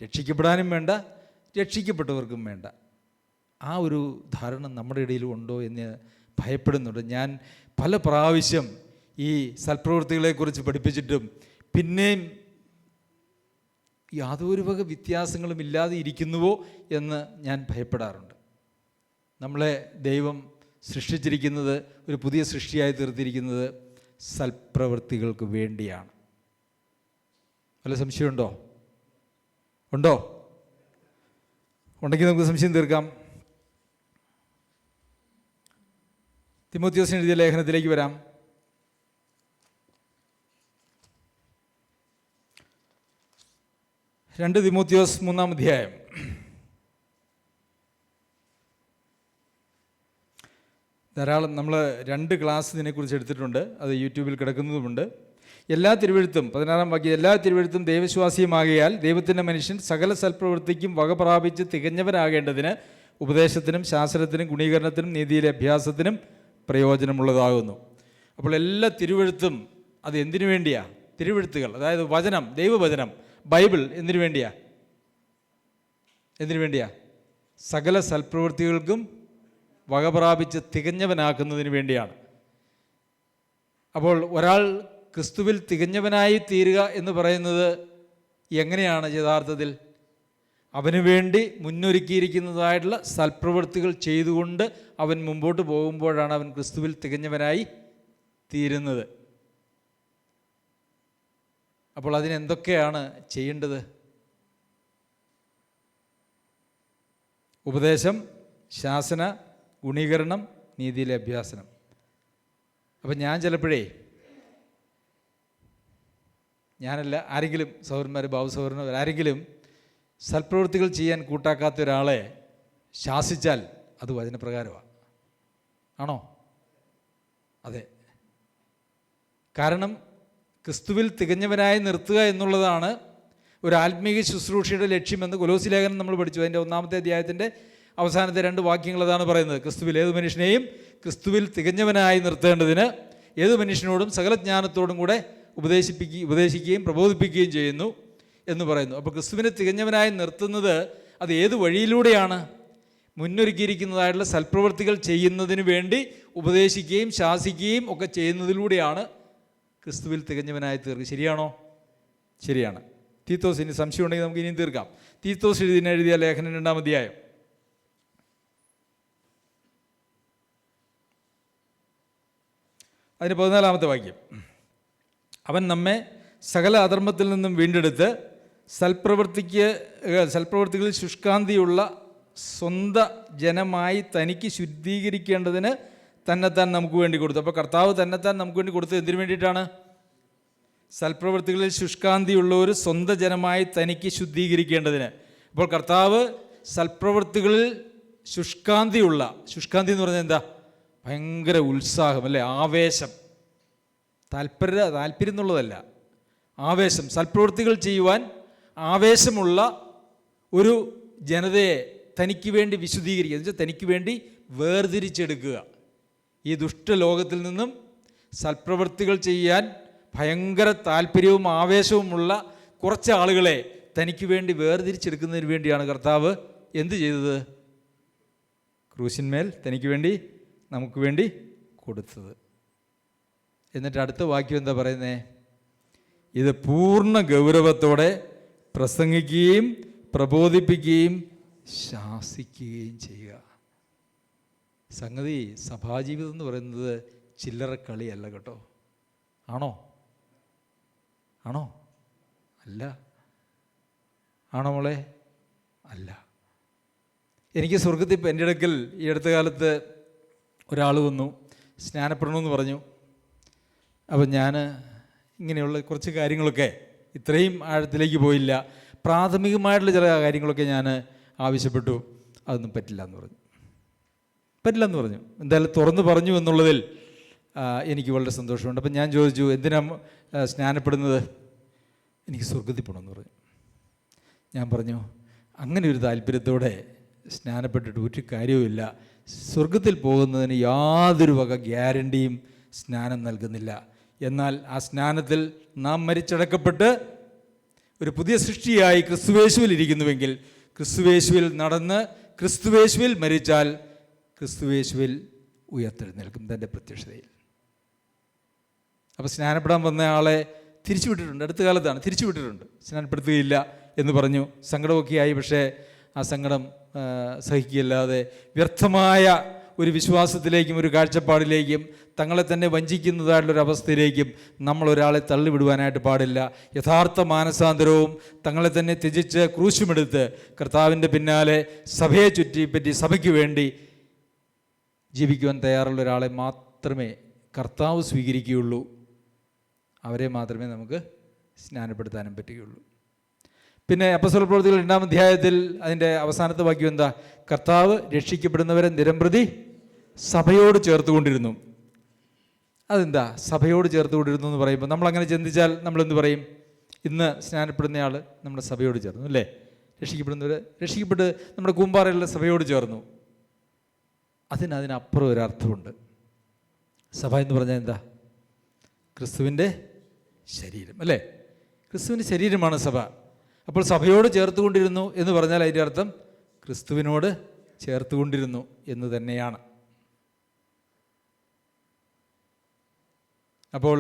രക്ഷിക്കപ്പെടാനും വേണ്ട, രക്ഷിക്കപ്പെട്ടവർക്കും വേണ്ട. ആ ഒരു ധാരണ നമ്മുടെ ഇടയിലും ഉണ്ടോ എന്ന് ഭയപ്പെടുന്നുണ്ട്. ഞാൻ പല പ്രാവശ്യം ഈ സൽപ്രവൃത്തികളെക്കുറിച്ച് പഠിപ്പിച്ചിട്ടും പിന്നെയും യാതൊരു വക വ്യത്യാസങ്ങളും ഇല്ലാതെ ഇരിക്കുന്നുവോ എന്ന് ഞാൻ ഭയപ്പെടാറുണ്ട്. നമ്മളെ ദൈവം സൃഷ്ടിച്ചിരിക്കുന്നത്, ഒരു പുതിയ സൃഷ്ടിയായി തീർത്തിരിക്കുന്നത് സൽപ്രവൃത്തികൾക്ക് വേണ്ടിയാണ്. വല്ല സംശയമുണ്ടോ? ഉണ്ടോ? ഉണ്ടെങ്കിൽ നമുക്ക് സംശയം തീർക്കാം. തിമോത്തിയോസിന് എഴുതിയ ലേഖനത്തിലേക്ക് വരാം. രണ്ട് തിമോത്തിയോസ് 3-ാം അധ്യായം. ധാരാളം നമ്മൾ 2 ക്ലാസ് ഇതിനെക്കുറിച്ച് എടുത്തിട്ടുണ്ട്. അത് യൂട്യൂബിൽ കിടക്കുന്നതുമുണ്ട്. എല്ലാ തിരുവെഴുത്തും 16-ാം വാക്യം, എല്ലാ തിരുവെഴുത്തും ദൈവവിശ്വാസിയുമാകയാൽ ദൈവത്തിൻ്റെ മനുഷ്യൻ സകല സൽപ്രവൃത്തിക്കും വക പ്രാപിച്ച് തികഞ്ഞവനാകേണ്ടതിന് ഉപദേശത്തിനും ശാസ്ത്രത്തിനും ഗുണീകരണത്തിനും നീതിയിലെ അഭ്യാസത്തിനും പ്രയോജനമുള്ളതാകുന്നു. അപ്പോൾ എല്ലാ തിരുവെഴുത്തും അത് എന്തിനു വേണ്ടിയാണ്? തിരുവെഴുത്തുകൾ, അതായത് വചനം, ദൈവവചനം, ബൈബിൾ എന്തിനു വേണ്ടിയാണ്? എന്തിനു വേണ്ടിയാണ്? സകല സൽപ്രവൃത്തികൾക്കും വക പ്രാപിച്ച് തികഞ്ഞവനാക്കുന്നതിന് വേണ്ടിയാണ്. അപ്പോൾ ഒരാൾ ക്രിസ്തുവിൽ തികഞ്ഞവനായി തീരുക എന്ന് പറയുന്നത് എങ്ങനെയാണ്? യഥാർത്ഥത്തിൽ അവന് വേണ്ടി മുന്നൊരുക്കിയിരിക്കുന്നതായിട്ടുള്ള സൽപ്രവൃത്തികൾ ചെയ്തുകൊണ്ട് അവൻ മുമ്പോട്ട് പോകുമ്പോഴാണ് അവൻ ക്രിസ്തുവിൽ തികഞ്ഞവനായി തീരുന്നത്. അപ്പോൾ അതിനെന്തൊക്കെയാണ് ചെയ്യേണ്ടത്? ഉപദേശം, ശാസന, ഗുണീകരണം, നീതിയിലെ അഭ്യാസനം. അപ്പം ഞാൻ ചിലപ്പോഴേ, ഞാനല്ല, ആരെങ്കിലും സഹോദരന്മാർ, ബാബു സഹോദരനോ ആരെങ്കിലും സൽപ്രവൃത്തികൾ ചെയ്യാൻ കൂട്ടാക്കാത്ത ഒരാളെ ശാസിച്ചാൽ അത് വചനപ്രകാരമാണ്. ആണോ? അതെ. കാരണം ക്രിസ്തുവിൽ തികഞ്ഞവനായി നിർത്തുക എന്നുള്ളതാണ് ഒരു ആത്മീയ ശുശ്രൂഷയുടെ ലക്ഷ്യമെന്ന് കൊലോസി ലേഖനം നമ്മൾ പഠിച്ചു. അതിൻ്റെ 1-ാമത്തെ അധ്യായത്തിൻ്റെ അവസാനത്തെ 2 വാക്യങ്ങൾ അതാണ് പറയുന്നത്. ക്രിസ്തുവിൽ ഏത് മനുഷ്യനെയും ക്രിസ്തുവിൽ തികഞ്ഞവനായി നിർത്തേണ്ടതിന് ഏത് മനുഷ്യനോടും സകല ജ്ഞാനത്തോടും കൂടെ ഉപദേശിക്കുകയും പ്രബോധിപ്പിക്കുകയും ചെയ്യുന്നു എന്ന് പറയുന്നു. അപ്പോൾ ക്രിസ്തുവിനെ തികഞ്ഞവനായി നിർത്തുന്നത് അത് ഏത് വഴിയിലൂടെയാണ്? മുന്നൊരുക്കിയിരിക്കുന്നതായിട്ടുള്ള സൽപ്രവൃത്തികൾ ചെയ്യുന്നതിന് വേണ്ടി ഉപദേശിക്കുകയും ശാസിക്കുകയും ഒക്കെ ചെയ്യുന്നതിലൂടെയാണ് ക്രിസ്തുവിൽ തികഞ്ഞവനായി തീർക്കുക. ശരിയാണോ? ശരിയാണ്. തീത്തോസ്, ഇനി സംശയം ഉണ്ടെങ്കിൽ നമുക്ക് ഇനിയും തീർക്കാം. തീത്തോസ് എഴുതിയ ലേഖനം 2-ാം അധ്യായം. അതിന് 14-ാമത്തെ വാക്യം. അവൻ നമ്മെ സകല അധർമ്മത്തിൽ നിന്നും വീണ്ടെടുത്ത് സൽപ്രവൃത്തികളിൽ ശുഷ്കാന്തിയുള്ള സ്വന്ത ജനമായി തനിക്ക് ശുദ്ധീകരിക്കേണ്ടതിന് തന്നെത്താൻ നമുക്ക് വേണ്ടി കൊടുത്തു. അപ്പോൾ കർത്താവ് തന്നെത്താൻ നമുക്ക് വേണ്ടി കൊടുത്തത് എന്തിനു വേണ്ടിയിട്ടാണ്? സൽപ്രവൃത്തികളിൽ ശുഷ്കാന്തിയുള്ള ഒരു സ്വന്ത ജനമായി തനിക്ക് ശുദ്ധീകരിക്കേണ്ടതിന്. അപ്പോൾ കർത്താവ് സൽപ്രവൃത്തികളിൽ ശുഷ്കാന്തി എന്ന് പറഞ്ഞാൽ എന്താ? ഭയങ്കര ഉത്സാഹം, അല്ലേ? ആവേശം. താല്പര്യം എന്നുള്ളതല്ല, ആവേശം. സൽപ്രവൃത്തികൾ ചെയ്യുവാൻ ആവേശമുള്ള ഒരു ജനതയെ തനിക്ക് വേണ്ടി വിശുദ്ധീകരിക്കുക, എന്ന് വെച്ചാൽ തനിക്ക് വേണ്ടി വേർതിരിച്ചെടുക്കുക. ഈ ദുഷ്ടലോകത്തിൽ നിന്നും സൽപ്രവൃത്തികൾ ചെയ്യാൻ ഭയങ്കര താല്പര്യവും ആവേശവുമുള്ള കുറച്ച് ആളുകളെ തനിക്ക് വേണ്ടി വേർതിരിച്ചെടുക്കുന്നതിന് വേണ്ടിയാണ് കർത്താവ് എന്ത് ചെയ്തത്? ക്രൂശിന്മേൽ തനിക്ക് വേണ്ടി നമുക്ക് വേണ്ടി കൊടുത്തത്. എന്നിട്ട് അടുത്ത വാക്യം എന്താ പറയുന്നത്? ഇത് പൂർണ്ണ ഗൗരവത്തോടെ പ്രസംഗിക്കുകയും പ്രബോധിപ്പിക്കുകയും ശാസിക്കുകയും ചെയ്യുക. സംഗതി സഭാജീവിതം എന്ന് പറയുന്നത് ചില്ലറ കളിയല്ല കേട്ടോ. ആണോ? അല്ല. ആണോ മോളെ? അല്ല. എനിക്ക് സ്വർഗത്തിൽ ഇപ്പം എൻ്റെ അടുക്കൽ ഈ അടുത്ത കാലത്ത് ഒരാൾ വന്നു, സ്നാനപ്പെടണമെന്ന് പറഞ്ഞു. അപ്പം ഞാൻ ഇങ്ങനെയുള്ള കുറച്ച് കാര്യങ്ങളൊക്കെ, ഇത്രയും ആഴത്തിലേക്ക് പോയില്ല, പ്രാഥമികമായിട്ടുള്ള ചില കാര്യങ്ങളൊക്കെ ഞാൻ ആവശ്യപ്പെട്ടു. അതൊന്നും പറ്റില്ല എന്ന് പറഞ്ഞു. എന്തായാലും തുറന്നു പറഞ്ഞു എന്നുള്ളതിൽ എനിക്ക് വളരെ സന്തോഷമുണ്ട്. അപ്പം ഞാൻ ചോദിച്ചു, എന്തിനാണ് സ്നാനപ്പെടുന്നത്? എനിക്ക് സ്വർഗത്തിൽ പോകണമെന്ന് പറഞ്ഞു. ഞാൻ പറഞ്ഞു, അങ്ങനെ ഒരു താല്പര്യത്തോടെ സ്നാനപ്പെട്ടിട്ട് ഒരു കാര്യവുമില്ല. സ്വർഗത്തിൽ പോകുന്നതിന് യാതൊരു വക ഗ്യാരണ്ടിയും സ്നാനം നൽകുന്നില്ല. എന്നാൽ ആ സ്നാനത്തിൽ നാം മരിച്ചടക്കപ്പെട്ട് ഒരു പുതിയ സൃഷ്ടിയായി ക്രിസ്തുവേശുവിൽ ഇരിക്കുന്നുവെങ്കിൽ, ക്രിസ്തുവേശുവിൽ നടന്ന് ക്രിസ്തുവേശുവിൽ മരിച്ചാൽ ക്രിസ്തുവേശുവിൽ ഉയർത്തെഴുന്നേൽക്കും തൻ്റെ പ്രത്യക്ഷതയിൽ. അപ്പോൾ സ്നാനപ്പെടാൻ വന്ന ആളെ തിരിച്ചുവിട്ടിട്ടുണ്ട്. അടുത്ത കാലത്താണ് തിരിച്ചുവിട്ടിട്ടുണ്ട്. സ്നാനപ്പെടുത്തുകയില്ല എന്ന് പറഞ്ഞു. സങ്കടമൊക്കെ ആയി. പക്ഷേ ആ സങ്കടം സഹിക്കുകയല്ലാതെ വ്യർത്ഥമായ ഒരു വിശ്വാസത്തിലേക്കും ഒരു കാഴ്ചപ്പാടിലേക്കും തങ്ങളെ തന്നെ വഞ്ചിക്കുന്നതായിട്ടുള്ളൊരവസ്ഥയിലേക്കും നമ്മൾ ഒരാളെ തള്ളിവിടുവാനായിട്ട് പാടില്ല. യഥാർത്ഥ മാനസാന്തരവും തങ്ങളെ തന്നെ ത്യജിച്ച് ക്രൂശുമെടുത്ത് കർത്താവിൻ്റെ പിന്നാലെ സഭയെ ചുറ്റിപ്പറ്റി സഭയ്ക്ക് വേണ്ടി ജീവിക്കുവാൻ തയ്യാറുള്ള ഒരാളെ മാത്രമേ കർത്താവ് സ്വീകരിക്കുകയുള്ളൂ. അവരെ മാത്രമേ നമുക്ക് സ്നാനപ്പെടുത്താനും പറ്റുകയുള്ളൂ. പിന്നെ അപ്പോസ്തല പ്രവൃത്തികൾ 2-ാം അധ്യായത്തിൽ അതിൻ്റെ അവസാനത്തെ വാക്യം എന്താ? കർത്താവ് രക്ഷിക്കപ്പെടുന്നവരെ നിരംപ്രതി സഭയോട് ചേർത്തുകൊണ്ടിരുന്നു. അതെന്താ സഭയോട് ചേർത്തുകൊണ്ടിരുന്നു എന്ന് പറയുമ്പോൾ നമ്മളങ്ങനെ ചിന്തിച്ചാൽ നമ്മളെന്ത് പറയും? ഇന്ന് സ്നാനപ്പെടുന്നയാൾ നമ്മുടെ സഭയോട് ചേർന്നു അല്ലേ? രക്ഷിക്കപ്പെട്ട് നമ്മുടെ കൂമ്പാറയുള്ള സഭയോട് ചേർന്നു. അതിനപ്പുറം ഒരർത്ഥമുണ്ട്. സഭ എന്ന് പറഞ്ഞാൽ എന്താ? ക്രിസ്തുവിൻ്റെ ശരീരം അല്ലേ? ക്രിസ്തുവിൻ്റെ ശരീരമാണ് സഭ. അപ്പോൾ സഭയോട് ചേർത്തുകൊണ്ടിരുന്നു എന്ന് പറഞ്ഞാൽ അതിൻ്റെ അർത്ഥം ക്രിസ്തുവിനോട് ചേർത്തുകൊണ്ടിരുന്നു എന്ന് തന്നെയാണ്. അപ്പോൾ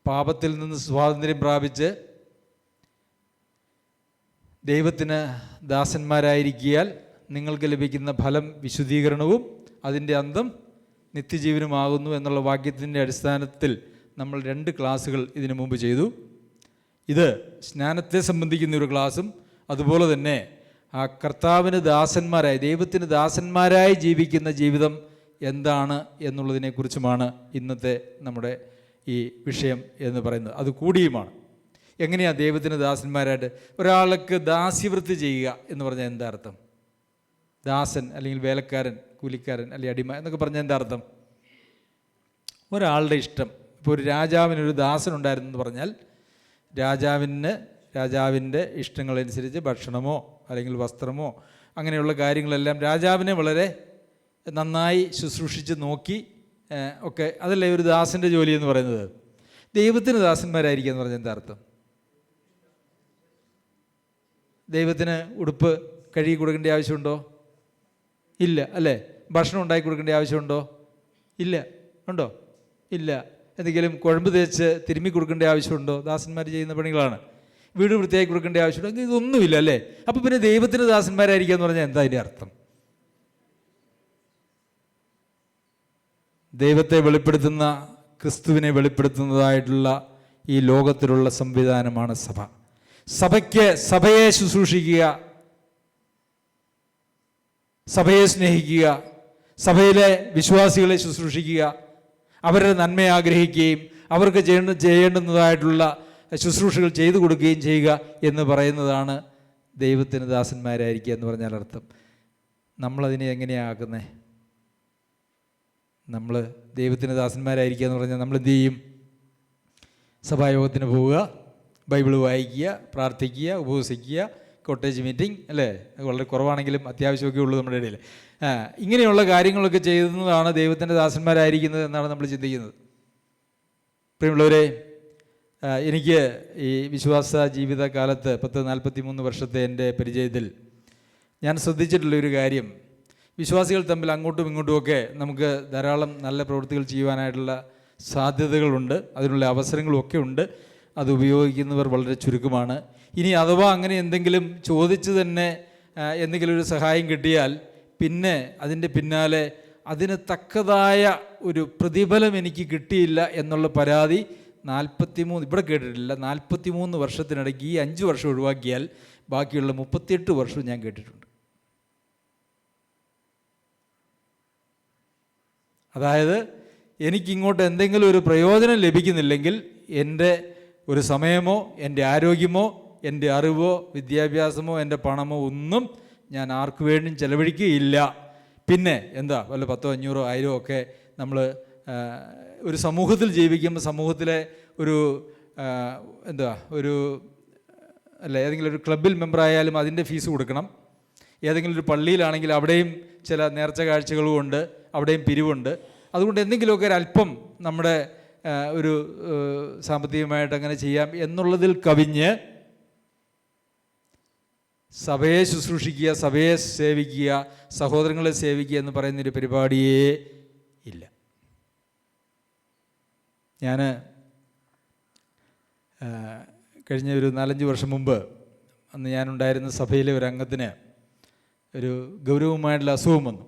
പാപത്തിൽ നിന്ന് സ്വാതന്ത്ര്യം പ്രാപിച്ച് ദൈവത്തിന് ദാസന്മാരായിരിക്കിയാൽ നിങ്ങൾക്ക് ലഭിക്കുന്ന ഫലം വിശുദ്ധീകരണവും അതിൻ്റെ അന്തം നിത്യജീവനുമാകുന്നു എന്നുള്ള വാക്യത്തിൻ്റെ അടിസ്ഥാനത്തിൽ നമ്മൾ 2 ക്ലാസ്സുകൾ ഇതിനു മുമ്പ് ചെയ്തു. ഇത് സ്നാനത്തെ സംബന്ധിക്കുന്ന ഒരു ക്ലാസ്സും അതുപോലെ തന്നെ ആ കർത്താവിന് ദാസന്മാരായി ദൈവത്തിന് ദാസന്മാരായി ജീവിക്കുന്ന ജീവിതം എന്താണ് എന്നുള്ളതിനെക്കുറിച്ചുമാണ് ഇന്നത്തെ നമ്മുടെ ഈ വിഷയം എന്ന് പറയുന്നത്. അത് കൂടിയുമാണ്. എങ്ങനെയാണ് ദൈവത്തിന് ദാസന്മാരായിട്ട് ഒരാൾക്ക് ദാസ്യവൃത്തി ചെയ്യുക എന്ന് പറഞ്ഞാൽ എന്താ അർത്ഥം? ദാസൻ അല്ലെങ്കിൽ വേലക്കാരൻ, കൂലിക്കാരൻ അല്ലെങ്കിൽ അടിമ എന്നൊക്കെ പറഞ്ഞാൽ എന്താ അർത്ഥം? ഒരാളുടെ ഇഷ്ടം. ഇപ്പോൾ ഒരു രാജാവിനൊരു ദാസൻ ഉണ്ടായിരുന്നു എന്ന് പറഞ്ഞാൽ രാജാവിൻ്റെ ഇഷ്ടങ്ങളനുസരിച്ച് ഭക്ഷണമോ അല്ലെങ്കിൽ വസ്ത്രമോ അങ്ങനെയുള്ള കാര്യങ്ങളെല്ലാം രാജാവിനെ വളരെ നന്നായി ശുശ്രൂഷിച്ച് നോക്കി ഒക്കെ, അതല്ലേ ഒരു ദാസൻ്റെ ജോലി എന്ന് പറയുന്നത്. ദൈവത്തിന് ദാസന്മാരായിരിക്കുക എന്ന് പറഞ്ഞാൽ എന്താ അർത്ഥം? ദൈവത്തിന് ഉടുപ്പ് കഴുകി കൊടുക്കേണ്ട ആവശ്യമുണ്ടോ? ഇല്ല അല്ലേ? ഭക്ഷണം ഉണ്ടാക്കി കൊടുക്കേണ്ട ആവശ്യമുണ്ടോ? ഇല്ല. ഉണ്ടോ? ഇല്ല. എന്തെങ്കിലും കുഴമ്പ് തേച്ച് തിരുമ്മി കൊടുക്കേണ്ട ആവശ്യമുണ്ടോ? ദാസന്മാർ ചെയ്യുന്ന പണികളാണ്. വീട് വൃത്തിയാക്കി കൊടുക്കേണ്ട ആവശ്യമുണ്ടോ? ഇതൊന്നുമില്ല അല്ലേ? അപ്പോൾ പിന്നെ ദൈവത്തിന് ദാസന്മാരായിരിക്കുക എന്ന് പറഞ്ഞാൽ എന്താ അതിൻ്റെ അർത്ഥം? ദൈവത്തെ വെളിപ്പെടുത്തുന്ന, ക്രിസ്തുവിനെ വെളിപ്പെടുത്തുന്നതായിട്ടുള്ള ഈ ലോകത്തിലുള്ള സംവിധാനമാണ് സഭ. സഭയെ ശുശ്രൂഷിക്കുക, സഭയെ സ്നേഹിക്കുക, സഭയിലെ വിശ്വാസികളെ ശുശ്രൂഷിക്കുക, അവരുടെ നന്മ ആഗ്രഹിക്കുകയും അവർക്ക് ചെയ്യേണ്ടുന്നതായിട്ടുള്ള ശുശ്രൂഷകൾ ചെയ്തു കൊടുക്കുകയും ചെയ്യുക എന്ന് പറയുന്നതാണ് ദൈവത്തിന് ദാസന്മാരായിരിക്കുക എന്ന് പറഞ്ഞാൽ അർത്ഥം. നമ്മളതിനെ എങ്ങനെയാണ് ആക്കുന്നത്? നമ്മൾ ദൈവത്തിന് ദാസന്മാരായിരിക്കുക എന്ന് പറഞ്ഞാൽ നമ്മൾ എന്ത് ചെയ്യും? സഭായോഗത്തിന് പോവുക, ബൈബിൾ വായിക്കുക, പ്രാർത്ഥിക്കുക, ഉപവസിക്കുക, കോട്ടേജ് മീറ്റിംഗ് അല്ലേ? വളരെ കുറവാണെങ്കിലും അത്യാവശ്യമൊക്കെ ഉള്ളൂ നമ്മുടെ ഇടയിൽ. ഇങ്ങനെയുള്ള കാര്യങ്ങളൊക്കെ ചെയ്യുന്നതാണ് ദൈവത്തിൻ്റെ ദാസന്മാരായിരിക്കുന്നത് എന്നാണ് നമ്മൾ ചിന്തിക്കുന്നത്. പ്രിയമുള്ളവരെ, എനിക്ക് ഈ വിശ്വാസ ജീവിതകാലത്ത് 43 വർഷത്തെ എൻ്റെ പരിചയത്തിൽ ഞാൻ ശ്രദ്ധിച്ചിട്ടുള്ളൊരു കാര്യം, വിശ്വാസികൾ തമ്മിൽ അങ്ങോട്ടും ഇങ്ങോട്ടുമൊക്കെ നമുക്ക് ധാരാളം നല്ല പ്രവൃത്തികൾ ചെയ്യുവാനായിട്ടുള്ള സാധ്യതകളുണ്ട്, അതിനുള്ള അവസരങ്ങളുമൊക്കെ ഉണ്ട്. അത് ഉപയോഗിക്കുന്നവർ വളരെ ചുരുക്കമാണ്. ഇനി അഥവാ അങ്ങനെ എന്തെങ്കിലും ചോദിച്ച് തന്നെ എന്തെങ്കിലും ഒരു സഹായം കിട്ടിയാൽ പിന്നെ അതിൻ്റെ പിന്നാലെ അതിന് തക്കതായ ഒരു പ്രതിഫലം എനിക്ക് കിട്ടിയില്ല എന്നുള്ള പരാതി 43 ഇവിടെ കേട്ടിട്ടില്ല, 43 വർഷത്തിനിടയ്ക്ക് ഈ 5 വർഷം ഒഴിവാക്കിയാൽ ബാക്കിയുള്ള 38 വർഷവും ഞാൻ കേട്ടിട്ടുണ്ട്. അതായത് എനിക്കിങ്ങോട്ട് എന്തെങ്കിലും ഒരു പ്രയോജനം ലഭിക്കുന്നില്ലെങ്കിൽ എൻ്റെ ഒരു സമയമോ എൻ്റെ ആരോഗ്യമോ എൻ്റെ അറിവോ വിദ്യാഭ്യാസമോ എൻ്റെ പണമോ ഒന്നും ഞാൻ ആർക്കു വേണ്ടിയും ചെലവഴിക്കുകയില്ല. പിന്നെ എന്താ വല്ല 10, 500, 1000 ഒക്കെ നമ്മൾ ഒരു സമൂഹത്തിൽ ജീവിക്കുമ്പോൾ സമൂഹത്തിലെ ഒരു ഏതെങ്കിലും ഒരു ക്ലബിൽ മെമ്പറായാലും അതിൻ്റെ ഫീസ് കൊടുക്കണം. ഏതെങ്കിലും ഒരു പള്ളിയിലാണെങ്കിൽ അവിടെയും ചില നേർച്ച കാഴ്ചകളും ഉണ്ട്, അവിടെയും പിരിവുണ്ട്. അതുകൊണ്ട് എന്തെങ്കിലുമൊക്കെ ഒരല്പം നമ്മുടെ ഒരു സാമ്പത്തികമായിട്ട് അങ്ങനെ ചെയ്യാം എന്നുള്ളതിൽ കവിഞ്ഞ് സഭയെ ശുശ്രൂഷിക്കുക, സഭയെ സേവിക്കുക, സഹോദരങ്ങളെ സേവിക്കുക എന്ന് പറയുന്നൊരു പരിപാടിയേ ഇല്ല. ഞാൻ കഴിഞ്ഞ ഒരു 4-5 വർഷം മുമ്പ് അന്ന് ഞാനുണ്ടായിരുന്ന സഭയിലെ ഒരു അംഗത്തിന് ഒരു ഗൗരവമായിട്ടുള്ള അസുഖം വന്നു.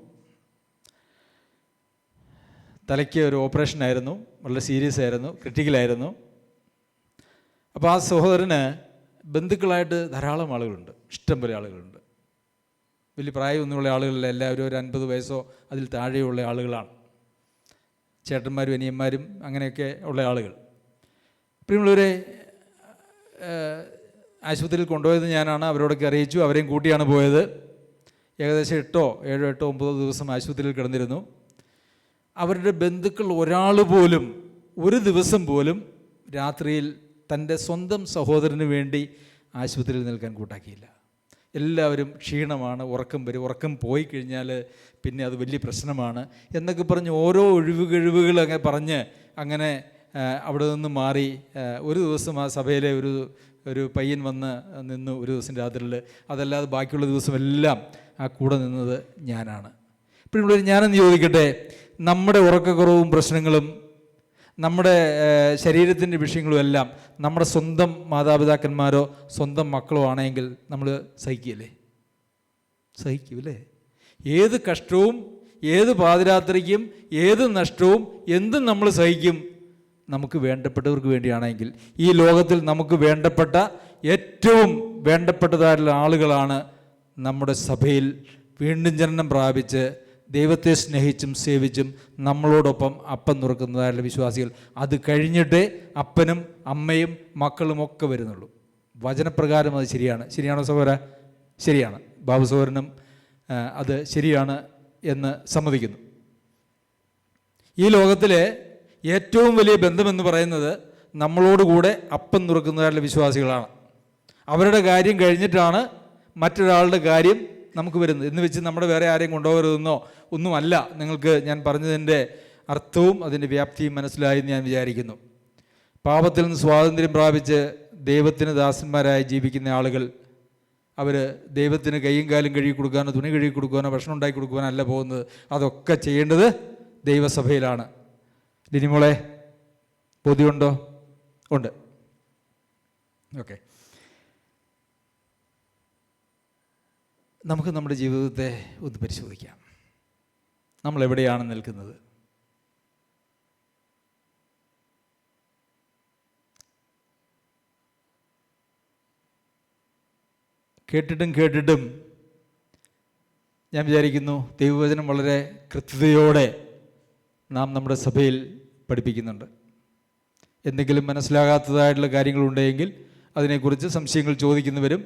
തലയ്ക്ക് ഒരു ഓപ്പറേഷനായിരുന്നു, വളരെ സീരിയസ് ആയിരുന്നു, ക്രിട്ടിക്കലായിരുന്നു. അപ്പോൾ ആ സഹോദരന് ബന്ധുക്കളായിട്ട് ധാരാളം ആളുകളുണ്ട്, ഇഷ്ടം പോലെ ആളുകളുണ്ട്. വലിയ പ്രായമൊന്നുമുള്ള ആളുകളില്ല, എല്ലാവരും ഒരു 50 വയസ്സോ അതിൽ താഴെയുള്ള ആളുകളാണ്. ചേട്ടന്മാരും അനിയന്മാരും അങ്ങനെയൊക്കെ ഉള്ള ആളുകൾ. പ്രിയമുള്ളവരെ, ആശുപത്രിയിൽ കൊണ്ടുപോയത് ഞാനാണ്. അവരോടൊക്കെ അറിയിച്ചു, അവരെയും കൂട്ടിയാണ് പോയത്. ഏകദേശം 8, 7, 8, 9 ദിവസം ആശുപത്രിയിൽ കിടന്നിരുന്നു. അവരുടെ ബന്ധുക്കൾ ഒരാൾ പോലും ഒരു ദിവസം പോലും രാത്രിയിൽ തൻ്റെ സ്വന്തം സഹോദരന് വേണ്ടി ആശുപത്രിയിൽ നിൽക്കാൻ കൂട്ടാക്കിയില്ല. എല്ലാവരും ക്ഷീണമാണ്, ഉറക്കം വരും, ഉറക്കം പോയി കഴിഞ്ഞാൽ പിന്നെ അത് വലിയ പ്രശ്നമാണ് എന്നൊക്കെ പറഞ്ഞ് ഓരോ ഒഴിവുകൾ അങ്ങനെ പറഞ്ഞ് അങ്ങനെ അവിടെ നിന്ന് മാറി. ഒരു ദിവസം ആ സഭയിലെ ഒരു പയ്യൻ വന്ന് നിന്നു ഒരു ദിവസം രാത്രിയിൽ. അതല്ലാതെ ബാക്കിയുള്ള ദിവസമെല്ലാം ആ കൂടെ നിന്നത് ഞാനാണ്. ഇപ്പോൾ ഞാനെന്ന് ചോദിക്കട്ടെ, നമ്മുടെ ഉറക്കക്കുറവും പ്രശ്നങ്ങളും നമ്മുടെ ശരീരത്തിൻ്റെ വിഷയങ്ങളും എല്ലാം നമ്മുടെ സ്വന്തം മാതാപിതാക്കന്മാരോ സ്വന്തം മക്കളോ ആണെങ്കിൽ നമ്മൾ സഹിക്കില്ലേ? സഹിക്കൂല്ലേ? ഏത് കഷ്ടവും ഏത് പാതിരാത്രിക്കും ഏത് നഷ്ടവും എന്തും നമ്മൾ സഹിക്കും, നമുക്ക് വേണ്ടപ്പെട്ടവർക്ക് വേണ്ടിയാണെങ്കിൽ. ഈ ലോകത്തിൽ നമുക്ക് വേണ്ടപ്പെട്ട ഏറ്റവും വേണ്ടപ്പെട്ടതായിട്ടുള്ള ആളുകളാണ് നമ്മുടെ സഭയിൽ വീണ്ടും ജനനം പ്രാപിച്ച് ദൈവത്തെ സ്നേഹിച്ചും സേവിച്ചും നമ്മളോടൊപ്പം അപ്പം നുറുക്കുന്നതായിട്ടുള്ള വിശ്വാസികൾ. അത് കഴിഞ്ഞിട്ടേ അപ്പനും അമ്മയും മക്കളും ഒക്കെ വരുന്നുള്ളൂ. വചനപ്രകാരം അത് ശരിയാണ്. ശരിയാണോ സഹോദര? ശരിയാണ്. ബാബു സഹോദരനും അത് ശരിയാണ് എന്ന് സമ്മതിക്കുന്നു. ഈ ലോകത്തിലെ ഏറ്റവും വലിയ ബന്ധമെന്ന് പറയുന്നത് നമ്മളോടുകൂടെ അപ്പം നുറുക്കുന്നതായിട്ടുള്ള വിശ്വാസികളാണ്. അവരുടെ കാര്യം കഴിഞ്ഞിട്ടാണ് മറ്റൊരാളുടെ കാര്യം നമുക്ക് വരുന്നത്. എന്ന് വെച്ച് നമ്മുടെ വേറെ ആരെയും കൊണ്ടുപോകരുതെന്നോ ഒന്നുമല്ല. നിങ്ങൾക്ക് ഞാൻ പറഞ്ഞതിൻ്റെ അർത്ഥവും അതിൻ്റെ വ്യാപ്തിയും മനസ്സിലായി എന്ന് ഞാൻ വിചാരിക്കുന്നു. പാപത്തിൽ നിന്ന് സ്വാതന്ത്ര്യം പ്രാപിച്ച് ദൈവത്തിന് ദാസന്മാരായി ജീവിക്കുന്ന ആളുകൾ, അവർ ദൈവത്തിന് കൈയും കാലും കഴുകി കൊടുക്കാനോ തുണി കഴുകി കൊടുക്കാനോ ഭക്ഷണം ഉണ്ടാക്കി കൊടുക്കാനോ അല്ല പോകുന്നത്. അതൊക്കെ ചെയ്യേണ്ടത് ദൈവസഭയിലാണ്. ലിനിമോളെ, ബോധ്യമുണ്ടോ? ഉണ്ട്. ഓക്കെ. നമുക്ക് നമ്മുടെ ജീവിതത്തെ ഒന്ന് പരിശോധിക്കാം. നമ്മൾ എവിടെയാണ് നിൽക്കുന്നത്? കേട്ടിട്ടും ഞാൻ വിചാരിക്കുന്നു ദൈവവചനം വളരെ കൃത്യതയോടെ നാം നമ്മുടെ സഭയിൽ പഠിപ്പിക്കുന്നുണ്ട്. എന്തെങ്കിലും മനസ്സിലാകാത്തതായിട്ടുള്ള കാര്യങ്ങളുണ്ടെങ്കിൽ അതിനെക്കുറിച്ച് സംശയങ്ങൾ ചോദിക്കുന്നവരും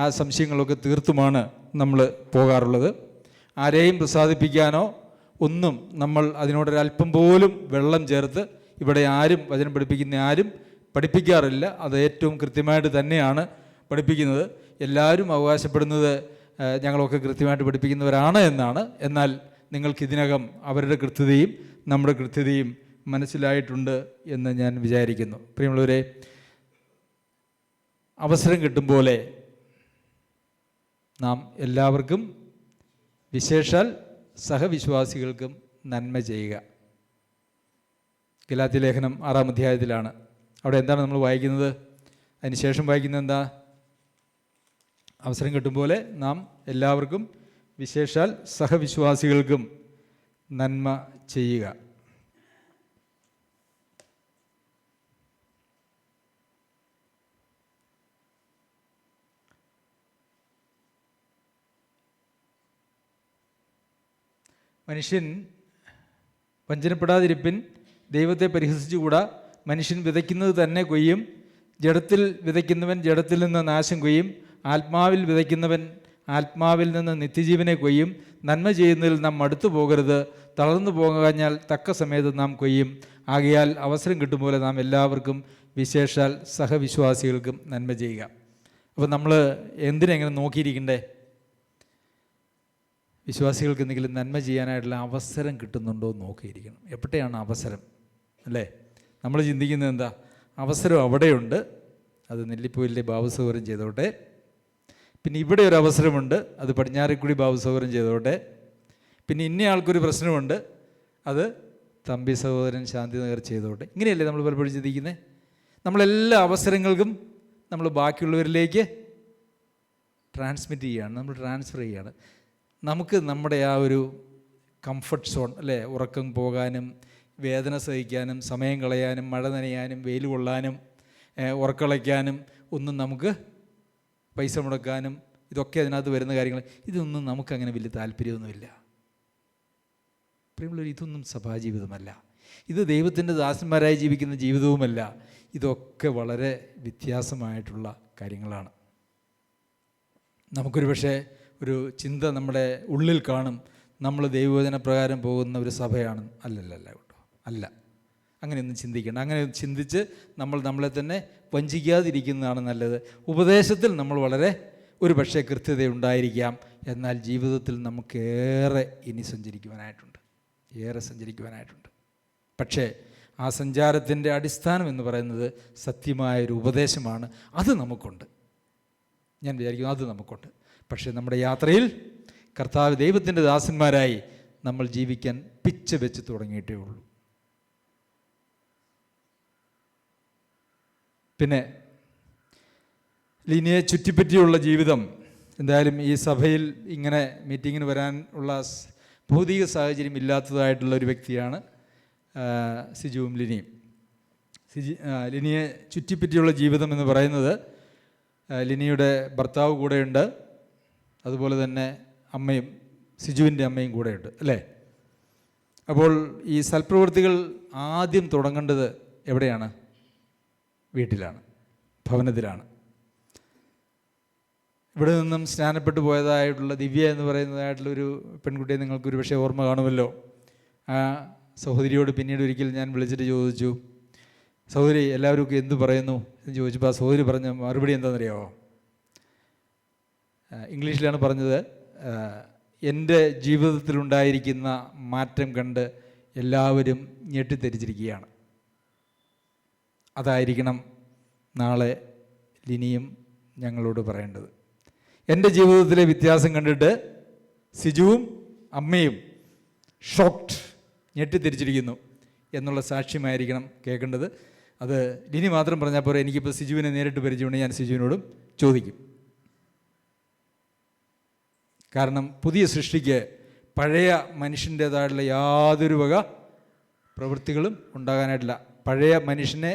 ആ സംശയങ്ങളൊക്കെ തീർത്തുമാണ് നമ്മൾ പോകാറുള്ളത്. ആരെയും പ്രസാദിപ്പിക്കാനോ ഒന്നും നമ്മൾ അതിനോടൊരല്പം പോലും വെള്ളം ചേർത്ത് ഇവിടെ ആരും വചനം പഠിപ്പിക്കുന്ന ആരും പഠിപ്പിക്കാറില്ല. അത് ഏറ്റവും കൃത്യമായിട്ട് തന്നെയാണ് പഠിപ്പിക്കുന്നത്. എല്ലാവരും അവകാശപ്പെടുന്നത് ഞങ്ങളൊക്കെ കൃത്യമായിട്ട് പഠിപ്പിക്കുന്നവരാണ് എന്നാണ്. എന്നാൽ നിങ്ങൾക്കിതിനകം അവരുടെ കൃത്യതയും നമ്മുടെ കൃത്യതയും മനസ്സിലായിട്ടുണ്ട് എന്ന് ഞാൻ വിചാരിക്കുന്നു. പ്രിയമുള്ളവരെ, അവസരം കിട്ടും പോലെ നാം എല്ലാവർക്കും, വിശേഷാൽ സഹവിശ്വാസികൾക്കും നന്മ ചെയ്യുക. ഗലാത്യ ലേഖനം 6-ാം അധ്യായത്തിലാണ്. അവിടെ എന്താണ് നമ്മൾ വായിക്കുന്നത്? അതിനുശേഷം വായിക്കുന്നത് എന്താ? അവസരം കിട്ടും പോലെ നാം എല്ലാവർക്കും, വിശേഷാൽ സഹവിശ്വാസികൾക്കും നന്മ ചെയ്യുക. മനുഷ്യൻ വഞ്ചനപ്പെടാതിരിപ്പിൻ, ദൈവത്തെ പരിഹസിച്ചുകൂടാ. മനുഷ്യൻ വിതയ്ക്കുന്നത് തന്നെ കൊയ്യും. ജഡത്തിൽ വിതയ്ക്കുന്നവൻ ജഡത്തിൽ നിന്ന് നാശം കൊയ്യും. ആത്മാവിൽ വിതയ്ക്കുന്നവൻ ആത്മാവിൽ നിന്ന് നിത്യജീവനെ കൊയ്യും. നന്മ ചെയ്യുന്നതിൽ നാം മടുത്തു പോകരുത്. തളർന്നു പോകാഞ്ഞാൽ തക്ക സമയത്ത് നാം കൊയ്യും. ആകയാൽ അവസരം കിട്ടുമ്പോൾ നാം എല്ലാവർക്കും, വിശേഷാൽ സഹവിശ്വാസികൾക്കും നന്മ ചെയ്യുക. അപ്പോൾ നമ്മൾ എന്തിനെങ്ങനെ നോക്കിയിരിക്കണ്ടേ? വിശ്വാസികൾക്ക് എന്തെങ്കിലും നന്മ ചെയ്യാനായിട്ടുള്ള അവസരം കിട്ടുന്നുണ്ടോ എന്ന് നോക്കിയിരിക്കണം. എപ്പോഴാണ് അവസരം, അല്ലേ? നമ്മൾ ചിന്തിക്കുന്നത് എന്താ? അവസരം അവിടെയുണ്ട്, അത് നെല്ലിപ്പൂയിലെ ബാബു സഹോദരൻ ചെയ്തോട്ടെ. പിന്നെ ഇവിടെ ഒരു അവസരമുണ്ട്, അത് പടിഞ്ഞാറേക്കുടി ബാബു സഹോദരൻ ചെയ്തോട്ടെ. പിന്നെ ഇന്നയാൾക്കൊരു പ്രശ്നമുണ്ട്, അത് തമ്പി സഹോദരൻ ശാന്തിനഗർ ചെയ്തോട്ടെ. ഇങ്ങനെയല്ലേ നമ്മൾ പലപ്പോഴും ചിന്തിക്കുന്നത്? നമ്മളെല്ലാ അവസരങ്ങൾക്കും നമ്മൾ ബാക്കിയുള്ളവരിലേക്ക് ട്രാൻസ്മിറ്റ് ചെയ്യുകയാണ്, നമ്മൾ ട്രാൻസ്ഫർ ചെയ്യുകയാണ്. നമുക്ക് നമ്മുടെ ആ ഒരു കംഫർട്ട് സോൺ, അല്ലേ, ഉറക്കം പോകാനും വേദന സഹിക്കാനും സമയം കളയാനും മഴ നനയാനും വെയിൽ കൊള്ളാനും ഉറക്കളയ്ക്കാനും ഒന്നും നമുക്ക് പൈസ മുടക്കാനും ഇതൊക്കെ അതിനകത്ത് വരുന്ന കാര്യങ്ങൾ, ഇതൊന്നും നമുക്കങ്ങനെ വലിയ താല്പര്യമൊന്നുമില്ല. പ്രിയമുള്ളവർ, ഇതൊന്നും സഭാജീവിതമല്ല, ഇത് ദൈവത്തിൻ്റെ ദാസന്മാരായി ജീവിക്കുന്ന ജീവിതവുമല്ല. ഇതൊക്കെ വളരെ വ്യത്യാസമായിട്ടുള്ള കാര്യങ്ങളാണ്. നമുക്കൊരു പക്ഷേ ഒരു ചിന്ത നമ്മുടെ ഉള്ളിൽ കാണും, നമ്മൾ ദൈവവചന പ്രകാരം പോകുന്ന ഒരു സഭയാണ്. അല്ലല്ല കേട്ടോ, അല്ല. അങ്ങനെയൊന്നും ചിന്തിക്കേണ്ട. അങ്ങനെ ചിന്തിച്ച് നമ്മളെ തന്നെ വഞ്ചിക്കാതിരിക്കുന്നതാണ് നല്ലത്. ഉപദേശത്തിൽ നമ്മൾ വളരെ ഒരു പക്ഷേ കൃത്യതയുണ്ടായിരിക്കാം, എന്നാൽ ജീവിതത്തിൽ നമുക്കേറെ ഇനി സഞ്ചരിക്കുവാനായിട്ടുണ്ട്, ഏറെ സഞ്ചരിക്കുവാനായിട്ടുണ്ട്. പക്ഷേ ആ സഞ്ചാരത്തിൻ്റെ അടിസ്ഥാനം എന്ന് പറയുന്നത് സത്യമായൊരു ഉപദേശമാണ്. അത് നമുക്കുണ്ട്, ഞാൻ വിചാരിക്കുന്നു അത് നമുക്കുണ്ട്. പക്ഷേ നമ്മുടെ യാത്രയിൽ കർത്താവ് ദൈവത്തിൻ്റെ ദാസന്മാരായി നമ്മൾ ജീവിക്കാൻ പിച്ച വെച്ച് തുടങ്ങിയിട്ടേ ഉള്ളൂ. പിന്നെ ലിനിയെ ചുറ്റിപ്പറ്റിയുള്ള ജീവിതം, എന്തായാലും ഈ സഭയിൽ ഇങ്ങനെ മീറ്റിങ്ങിന് വരാൻ ഉള്ള ഭൗതിക സാഹചര്യം ഇല്ലാത്തതായിട്ടുള്ള ഒരു വ്യക്തിയാണ് സിജുവും ലിനിയും. ലിനിയെ ചുറ്റിപ്പറ്റിയുള്ള ജീവിതം എന്ന് പറയുന്നത്, ലിനിയുടെ ഭർത്താവ് കൂടെയുണ്ട്, അതുപോലെ തന്നെ അമ്മയും സിജുവിൻ്റെ അമ്മയും കൂടെയുണ്ട്, അല്ലേ? അപ്പോൾ ഈ സൽപ്രവൃത്തികൾ ആദ്യം തുടങ്ങേണ്ടത് എവിടെയാണ്? വീട്ടിലാണ്, ഭവനത്തിലാണ്. ഇവിടെ നിന്നും സ്നാനപ്പെട്ടു പോയതായിട്ടുള്ള ദിവ്യ എന്ന് പറയുന്നതായിട്ടുള്ളൊരു പെൺകുട്ടിയെ നിങ്ങൾക്കൊരു പക്ഷേ ഓർമ്മ കാണുമല്ലോ. ആ സഹോദരിയോട് പിന്നീട് ഒരിക്കൽ ഞാൻ വിളിച്ചിട്ട് ചോദിച്ചു, സഹോദരി എല്ലാവരും എന്ത് പറയുന്നു എന്ന് ചോദിച്ചപ്പോൾ ആ സഹോദരി പറഞ്ഞ മറുപടി എന്താണെന്നറിയാമോ? ഇംഗ്ലീഷിലാണ് പറഞ്ഞത്, എൻ്റെ ജീവിതത്തിലുണ്ടായിരിക്കുന്ന മാറ്റം കണ്ട് എല്ലാവരും ഞെട്ടിത്തെരിച്ചിരിക്കുകയാണ്. അതായിരിക്കണം നാളെ ലിനിയും ഞങ്ങളോട് പറയേണ്ടത്. എൻ്റെ ജീവിതത്തിലെ വ്യത്യാസം കണ്ടിട്ട് സിജുവും അമ്മയും ഷോക്ക്ഡ്, ഞെട്ടിത്തിരിച്ചിരിക്കുന്നു എന്നുള്ള സാക്ഷ്യമായിരിക്കണം കേൾക്കേണ്ടത്. അത് ലിനി മാത്രം പറഞ്ഞാൽ പോരെ, എനിക്കിപ്പോൾ സിജുവിനെ നേരിട്ട് പരിചയമുണ്ട്, ഞാൻ സിജുവിനോടും ചോദിക്കും. കാരണം പുതിയ സൃഷ്ടിക്ക് പഴയ മനുഷ്യൻ്റേതായിട്ടുള്ള യാതൊരു വക പ്രവൃത്തികളും ഉണ്ടാകാനായിട്ടില്ല. പഴയ മനുഷ്യനെ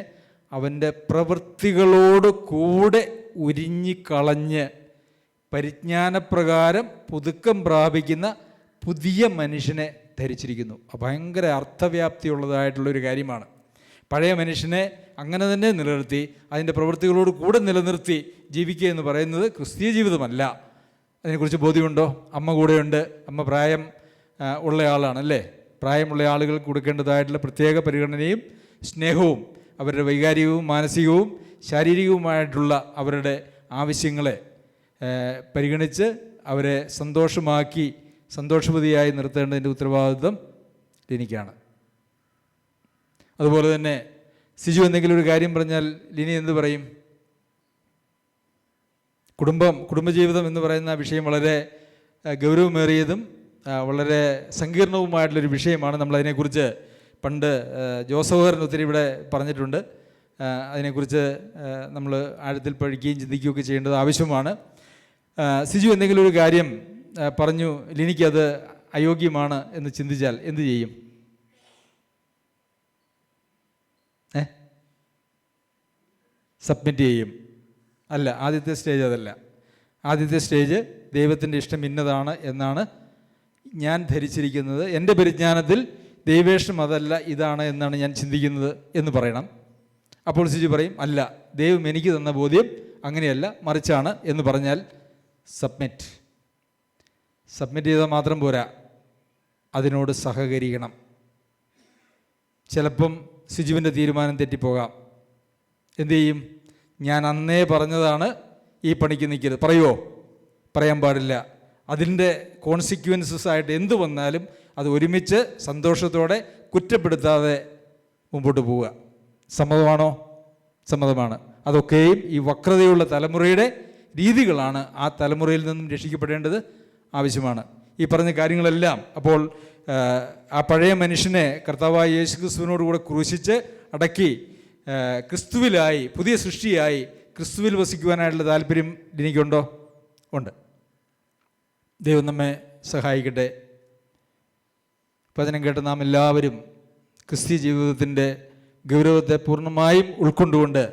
അവൻ്റെ പ്രവൃത്തികളോട് കൂടെ ഉരിഞ്ഞിക്കളഞ്ഞ് പരിജ്ഞാനപ്രകാരം പുതുക്കം പ്രാപിക്കുന്ന പുതിയ മനുഷ്യനെ ധരിച്ചിരിക്കുന്നു. ഭയങ്കര അർത്ഥവ്യാപ്തിയുള്ളതായിട്ടുള്ളൊരു കാര്യമാണ്. പഴയ മനുഷ്യനെ അങ്ങനെ തന്നെ നിലനിർത്തി അതിൻ്റെ പ്രവൃത്തികളോട് കൂടെ നിലനിർത്തി ജീവിക്കുക എന്ന് പറയുന്നത് ക്രിസ്തീയ ജീവിതമല്ല. അതിനെക്കുറിച്ച് ബോധ്യമുണ്ടോ? അമ്മ കൂടെയുണ്ട്, അമ്മ പ്രായം ഉള്ള ആളാണല്ലേ. പ്രായമുള്ള ആളുകൾ കൊടുക്കേണ്ടതായിട്ടുള്ള പ്രത്യേക പരിഗണനയും സ്നേഹവും അവരുടെ വൈകാരികവും മാനസികവും ശാരീരികവുമായിട്ടുള്ള അവരുടെ ആവശ്യങ്ങളെ പരിഗണിച്ച് അവരെ സന്തോഷമാക്കി സന്തോഷവതിയായി നിർത്തേണ്ടതിൻ്റെ ഉത്തരവാദിത്വം ലിനിക്കാണ്. അതുപോലെ തന്നെ സിജു എന്തെങ്കിലും ഒരു കാര്യം പറഞ്ഞാൽ ലിനി എന്ത് പറയും? കുടുംബജീവിതം എന്ന് പറയുന്ന വിഷയം വളരെ ഗൗരവമേറിയതും വളരെ സങ്കീർണവുമായിട്ടുള്ളൊരു വിഷയമാണ്. നമ്മളതിനെക്കുറിച്ച് പണ്ട് ജോസഫുകാരൻ ഒത്തിരി ഇവിടെ പറഞ്ഞിട്ടുണ്ട്. അതിനെക്കുറിച്ച് നമ്മൾ ആഴത്തിൽ പഠിക്കുകയും ചിന്തിക്കുകയൊക്കെ ചെയ്യേണ്ടത് ആവശ്യമാണ്. സിജു എന്തെങ്കിലും ഒരു കാര്യം പറഞ്ഞു ലിനിക്കത് അയോഗ്യമാണ് എന്ന് ചിന്തിച്ചാൽ എന്തു ചെയ്യും? സബ്മിറ്റ് ചെയ്യും? അല്ല, ആദ്യത്തെ സ്റ്റേജ് അതല്ല. ആദ്യത്തെ സ്റ്റേജ് ദൈവത്തിൻ്റെ ഇഷ്ടം ഇന്നതാണ് എന്നാണ് ഞാൻ ധരിച്ചിരിക്കുന്നത്, എൻ്റെ പരിജ്ഞാനത്തിൽ ദൈവേഷ്ടം അതല്ല ഇതാണ് എന്നാണ് ഞാൻ ചിന്തിക്കുന്നത് എന്ന് പറയണം. അപ്പോൾ സിജു പറയും, അല്ല, ദൈവം എനിക്ക് തന്ന ബോധ്യം അങ്ങനെയല്ല മറിച്ചാണ് എന്ന് പറഞ്ഞാൽ സബ്മിറ്റ് ചെയ്താൽ മാത്രം പോരാ, അതിനോട് സഹകരിക്കണം. ചിലപ്പം സിജുവിൻ്റെ തീരുമാനം തെറ്റിപ്പോകാം. എന്തു ചെയ്യും? ഞാൻ അന്നേ പറഞ്ഞതാണ് ഈ പണിക്ക് നിൽക്കരുത്. പറയുമോ? പറയാൻ പാടില്ല. അതിൻ്റെ കോൺസിക്വൻസസ് ആയിട്ട് എന്തു വന്നാലും അത് ഒരുമിച്ച് സന്തോഷത്തോടെ കുറ്റപ്പെടുത്താതെ മുമ്പോട്ട് പോവുക. സമ്മതമാണോ? സമ്മതമാണ്. അതൊക്കെയും ഈ വക്രതയുള്ള തലമുറയുടെ രീതികളാണ്. ആ തലമുറയിൽ നിന്നും രക്ഷിക്കപ്പെടേണ്ടത് ആവശ്യമാണ്. ഈ പറഞ്ഞ കാര്യങ്ങളെല്ലാം അപ്പോൾ ആ പഴയ മനുഷ്യനെ കർത്താവായ യേശു ക്രിസ്തുവിനോട് കൂടെ ക്രൂശിച്ച് അടക്കി ക്രിസ്തുവിലായി പുതിയ സൃഷ്ടിയായി ക്രിസ്തുവിൽ വസിക്കുവാനായിട്ടുള്ള താല്പര്യം എനിക്കുണ്ടോ? ഉണ്ട്. ദൈവം നമ്മെ സഹായിക്കട്ടെ. വചനം കേട്ട് നാം എല്ലാവരും ക്രിസ്തീയ ജീവിതത്തിൻ്റെ ഗൗരവത്തെ പൂർണ്ണമായും ഉൾക്കൊണ്ടുകൊണ്ട്